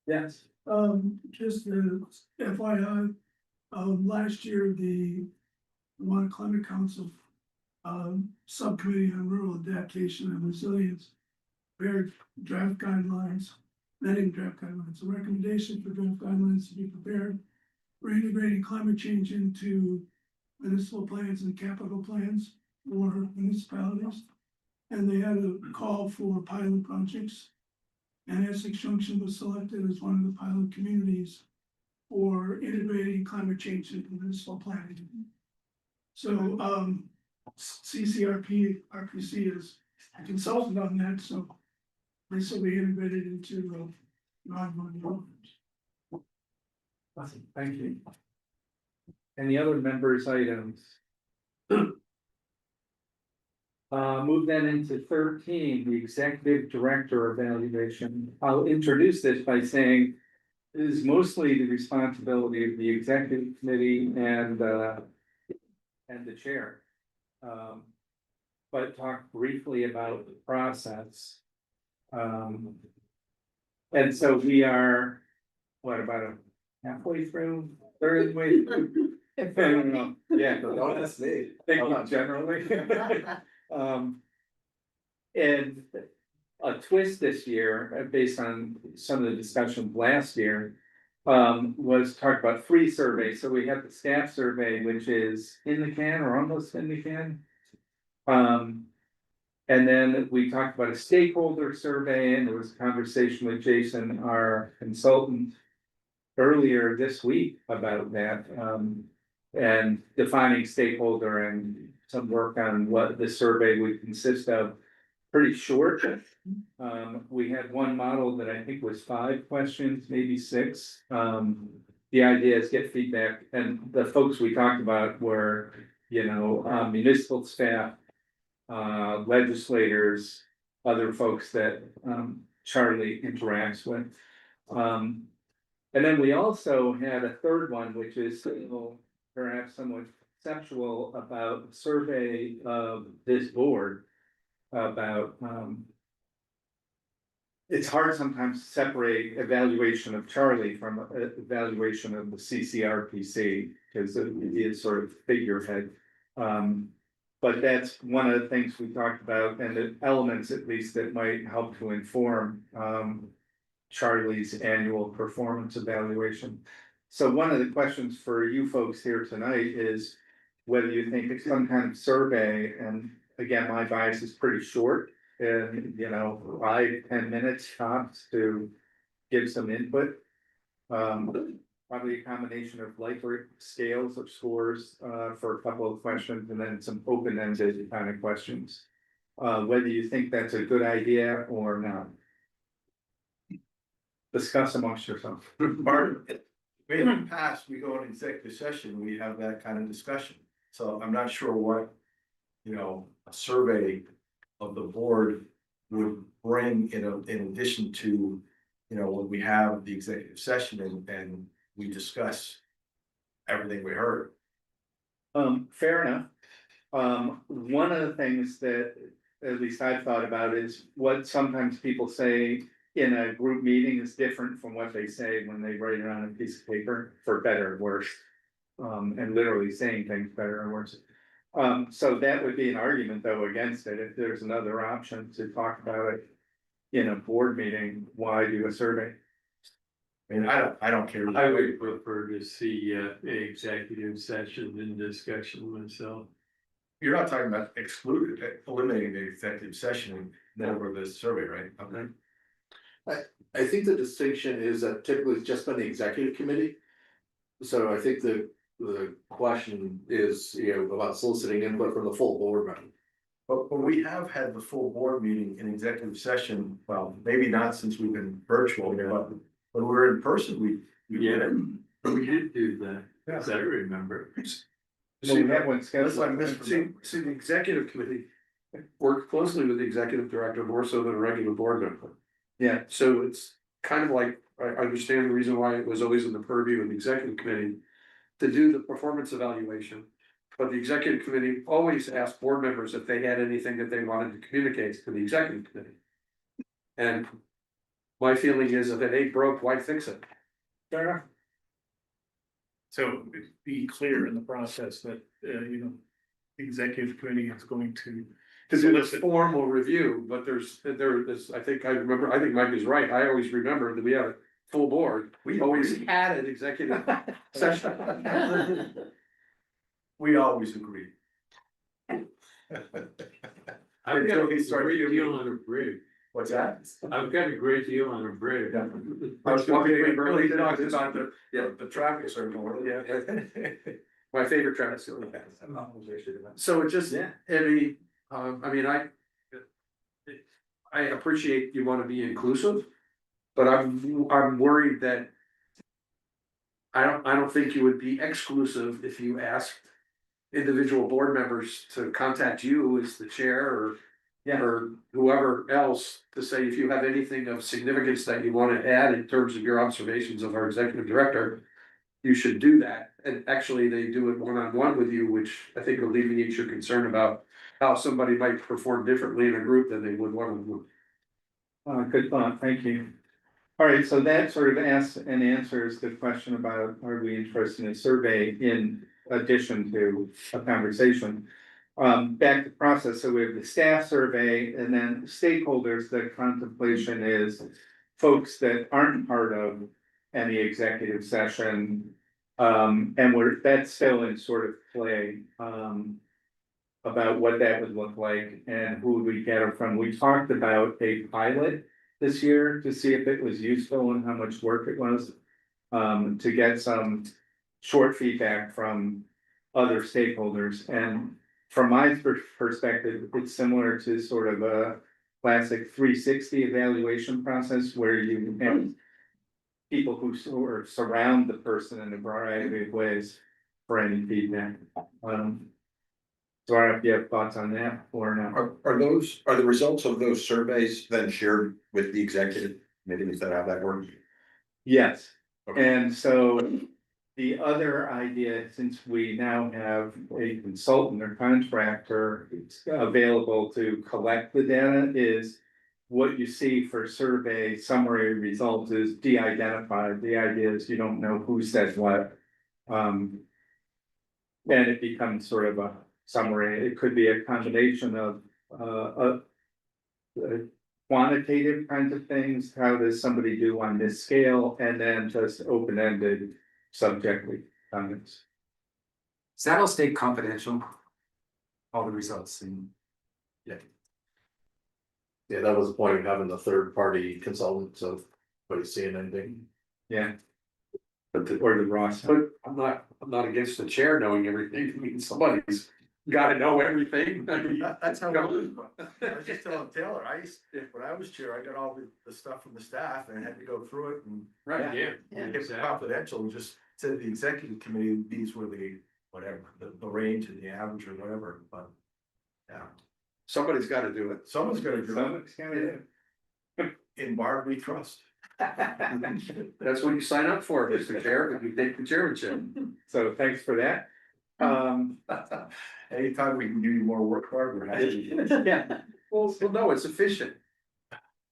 Yes. Just FYI, last year, the Vermont Climate Council Subcommittee on Rural Adaptation and Resilience prepared draft guidelines, vetting draft guidelines, a recommendation for draft guidelines to be prepared for integrating climate change into municipal plans and capital plans for municipalities. And they had a call for pilot projects. And Essex Junction was selected as one of the pilot communities for integrating climate change into municipal planning. So RPC is a consultant on that, so this will be integrated into ongoing programs. Awesome, thank you. Any other members items? Move then into 13, the executive director evaluation. I'll introduce this by saying it is mostly the responsibility of the executive committee and the chair. But talk briefly about the process. And so we are, what, about halfway through, third of the way through? I don't know. Yeah, No, that's me. thinking generally. And a twist this year, based on some of the discussions last year, was talk about 3 surveys. So we have the staff survey, which is in the can or almost in the can. And then we talked about a stakeholder survey, and there was a conversation with Jason, our consultant, earlier this week about that. And defining stakeholder and some work on what the survey would consist of. Pretty short. We had one model that I think was 5 questions, maybe 6. The idea is get feedback, and the folks we talked about were, you know, municipal staff, legislators, other folks that Charlie interacts with. And then we also had a third one, which is perhaps somewhat conceptual, about a survey of this board about it's hard sometimes to separate evaluation of Charlie from evaluation of the CCRPC, because it is sort of figurehead. But that's one of the things we talked about, and the elements at least that might help to inform Charlie's annual performance evaluation. So one of the questions for you folks here tonight is whether you think it's some kind of survey, and again, my bias is pretty short. And, 5-10 minutes tops to give some input. Probably a combination of Likert scales of scores for a couple of questions, and then some open-ended kind of questions. Whether you think that's a good idea or not. Discuss amongst yourselves. Martin, in the past, we go in executive session, we have that kind of discussion, so I'm not sure what. A survey of the board would bring in addition to, when we have the executive session and we discuss everything we heard. Fair enough. One of the things that at least I've thought about is what sometimes people say in a group meeting is different from what they say when they write it on a piece of paper, for better or worse. And literally saying things better or worse. So that would be an argument though against it. If there's another option to talk about it in a board meeting, why do a survey? I mean, I don't care. I would prefer to see executive session and discussion myself. You're not talking about eliminating the executive session and over the survey, right? Okay. I think the distinction is that typically it's just been the executive committee. So I think the question is, about soliciting input from the full board member. But we have had the full board meeting in executive session, well, maybe not since we've been virtual, but when we were in person, we did it. We did do that, as I remember. Well, we have one scheduled. See, the executive committee worked closely with the executive director more so than a regular board member. Yeah. So it's kind of like, I understand the reason why it was always in the purview of the executive committee to do the performance evaluation. But the executive committee always asked board members if they had anything that they wanted to communicate to the executive committee. And my feeling is if it ain't broke, why fix it? Fair enough. So be clear in the process that, the executive committee is going to. Cause it was formal review, but there is, I think Mike is right. I always remember that we have a full board. We always had an executive session. We always agree. I've got a great deal on a bridge. What's that? I've got a great deal on a bridge. I was walking really talked about the traffic circle. Yeah. My favorite traffic circle. So it just, I appreciate you wanna be inclusive, but I'm worried that. I don't think you would be exclusive if you asked individual board members to contact you as the chair or whoever else to say if you have anything of significance that you wanna add in terms of your observations of our executive director. You should do that, and actually they do it one-on-one with you, which I think alleviates your concern about how somebody might perform differently in a group than they would one-on-one. Good thought, thank you. All right, so that sort of asks and answers the question about are we interested in a survey in addition to a conversation? Back to process, so we have the staff survey and then stakeholders. The contemplation is folks that aren't part of any executive session. And that's still in sort of play. About what that would look like and who we get it from. We talked about a pilot this year to see if it was useful and how much work it was. To get some short feedback from other stakeholders. And from my perspective, it's similar to sort of a classic 360 evaluation process where you have people who sort of surround the person in a variety of ways for any feedback. So I don't know if you have thoughts on that or not. Are the results of those surveys then shared with the executive committee? Is that how that works? Yes, Okay. and so the other idea, since we now have a consultant or contractor available to collect the data, is what you see for survey summary results is de-identified. The idea is you don't know who said what. And it becomes sort of a summary. It could be a combination of, quantitative kinds of things. How does somebody do on this scale? And then just open-ended subjective comments. Does that all stay confidential? All the results and. Yeah. Yeah, that was the point of having the third party consultant, so nobody's seeing anything. Yeah. But Or the Ross. But I'm not against the chair knowing everything. I mean, somebody's gotta know everything. I mean, That's how. I was just telling Taylor, when I was chair, I got all the stuff from the staff and had to go through it and. Right, yeah. And it was confidential, and just said the executive committee, these were the, whatever, the range and the average or whatever, but. Yeah, Somebody's gotta do it. someone's gonna do Somebody's gotta do it. In Barb we trust. That's what you sign up for, Mr. Chair, if you take the chairmanship. So thanks for that. Anytime we can give you more work, Barb, we're happy. Yeah. Well, no, it's efficient.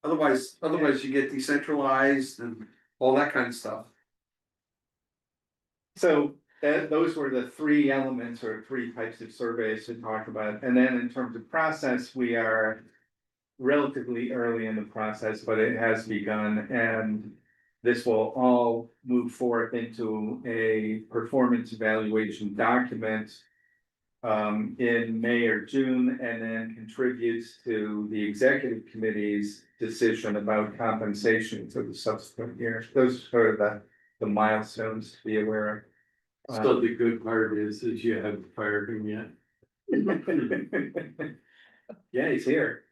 Otherwise you get decentralized and all that kind of stuff. So those were the three elements or three types of surveys to talk about. And then in terms of process, we are relatively early in the process, but it has begun, and this will all move forth into a performance evaluation document in May or June, and then contributes to the executive committee's decision about compensation for the subsequent year. Those are the milestones to be aware of. So the good part is you haven't fired him yet. Yeah, he's here.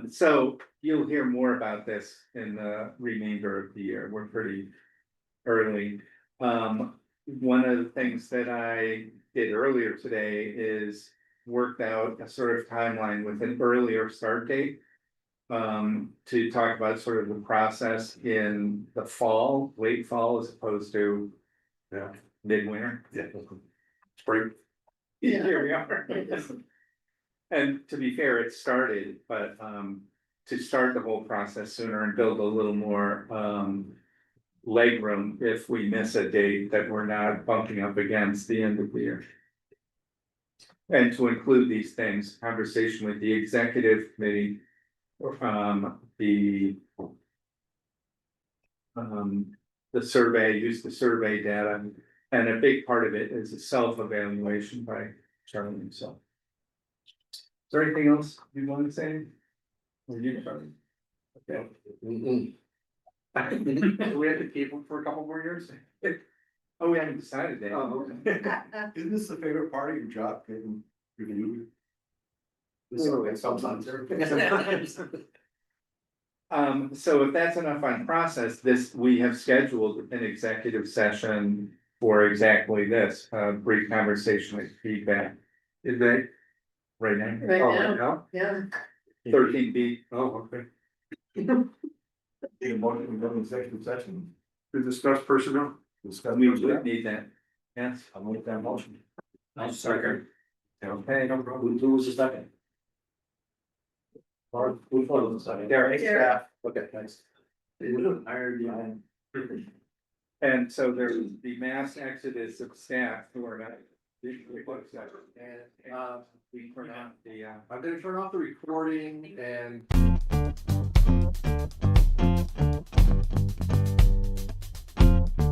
So you'll hear more about this in the remainder of the year. We're pretty early. One of the things that I did earlier today is worked out a sort of timeline with an earlier start date. To talk about sort of the process in the fall, late fall, as opposed to midwinter. Yeah. Spring. Yeah, here we are. And to be fair, it started, but to start the whole process sooner and build a little more legroom if we miss a date that we're not bumping up against the end of the year. And to include these things, conversation with the executive committee, the survey, use the survey data, and a big part of it is a self-evaluation by Charlie himself. Is there anything else you want to say? Or you, Charlie? Okay. We have to keep them for a couple more years. Oh, we haven't decided that. Oh, okay. Isn't this the favorite part of your job, getting reviewed? Sometimes. So if that's enough on process, we have scheduled an executive session for exactly this, brief conversation with feedback. Is that right now? Right now. Yeah. 13B. Oh, okay. Need a motion to go to executive session. To discuss personnel. Discuss. We would need that. Yes. I'll make that motion. I'll second. Okay, no problem. Who was the second? Or who was the second? Derek. Staff. Okay, thanks. And so there's the mass exodus of staff who are not. We turn on the I'm gonna turn off the recording and.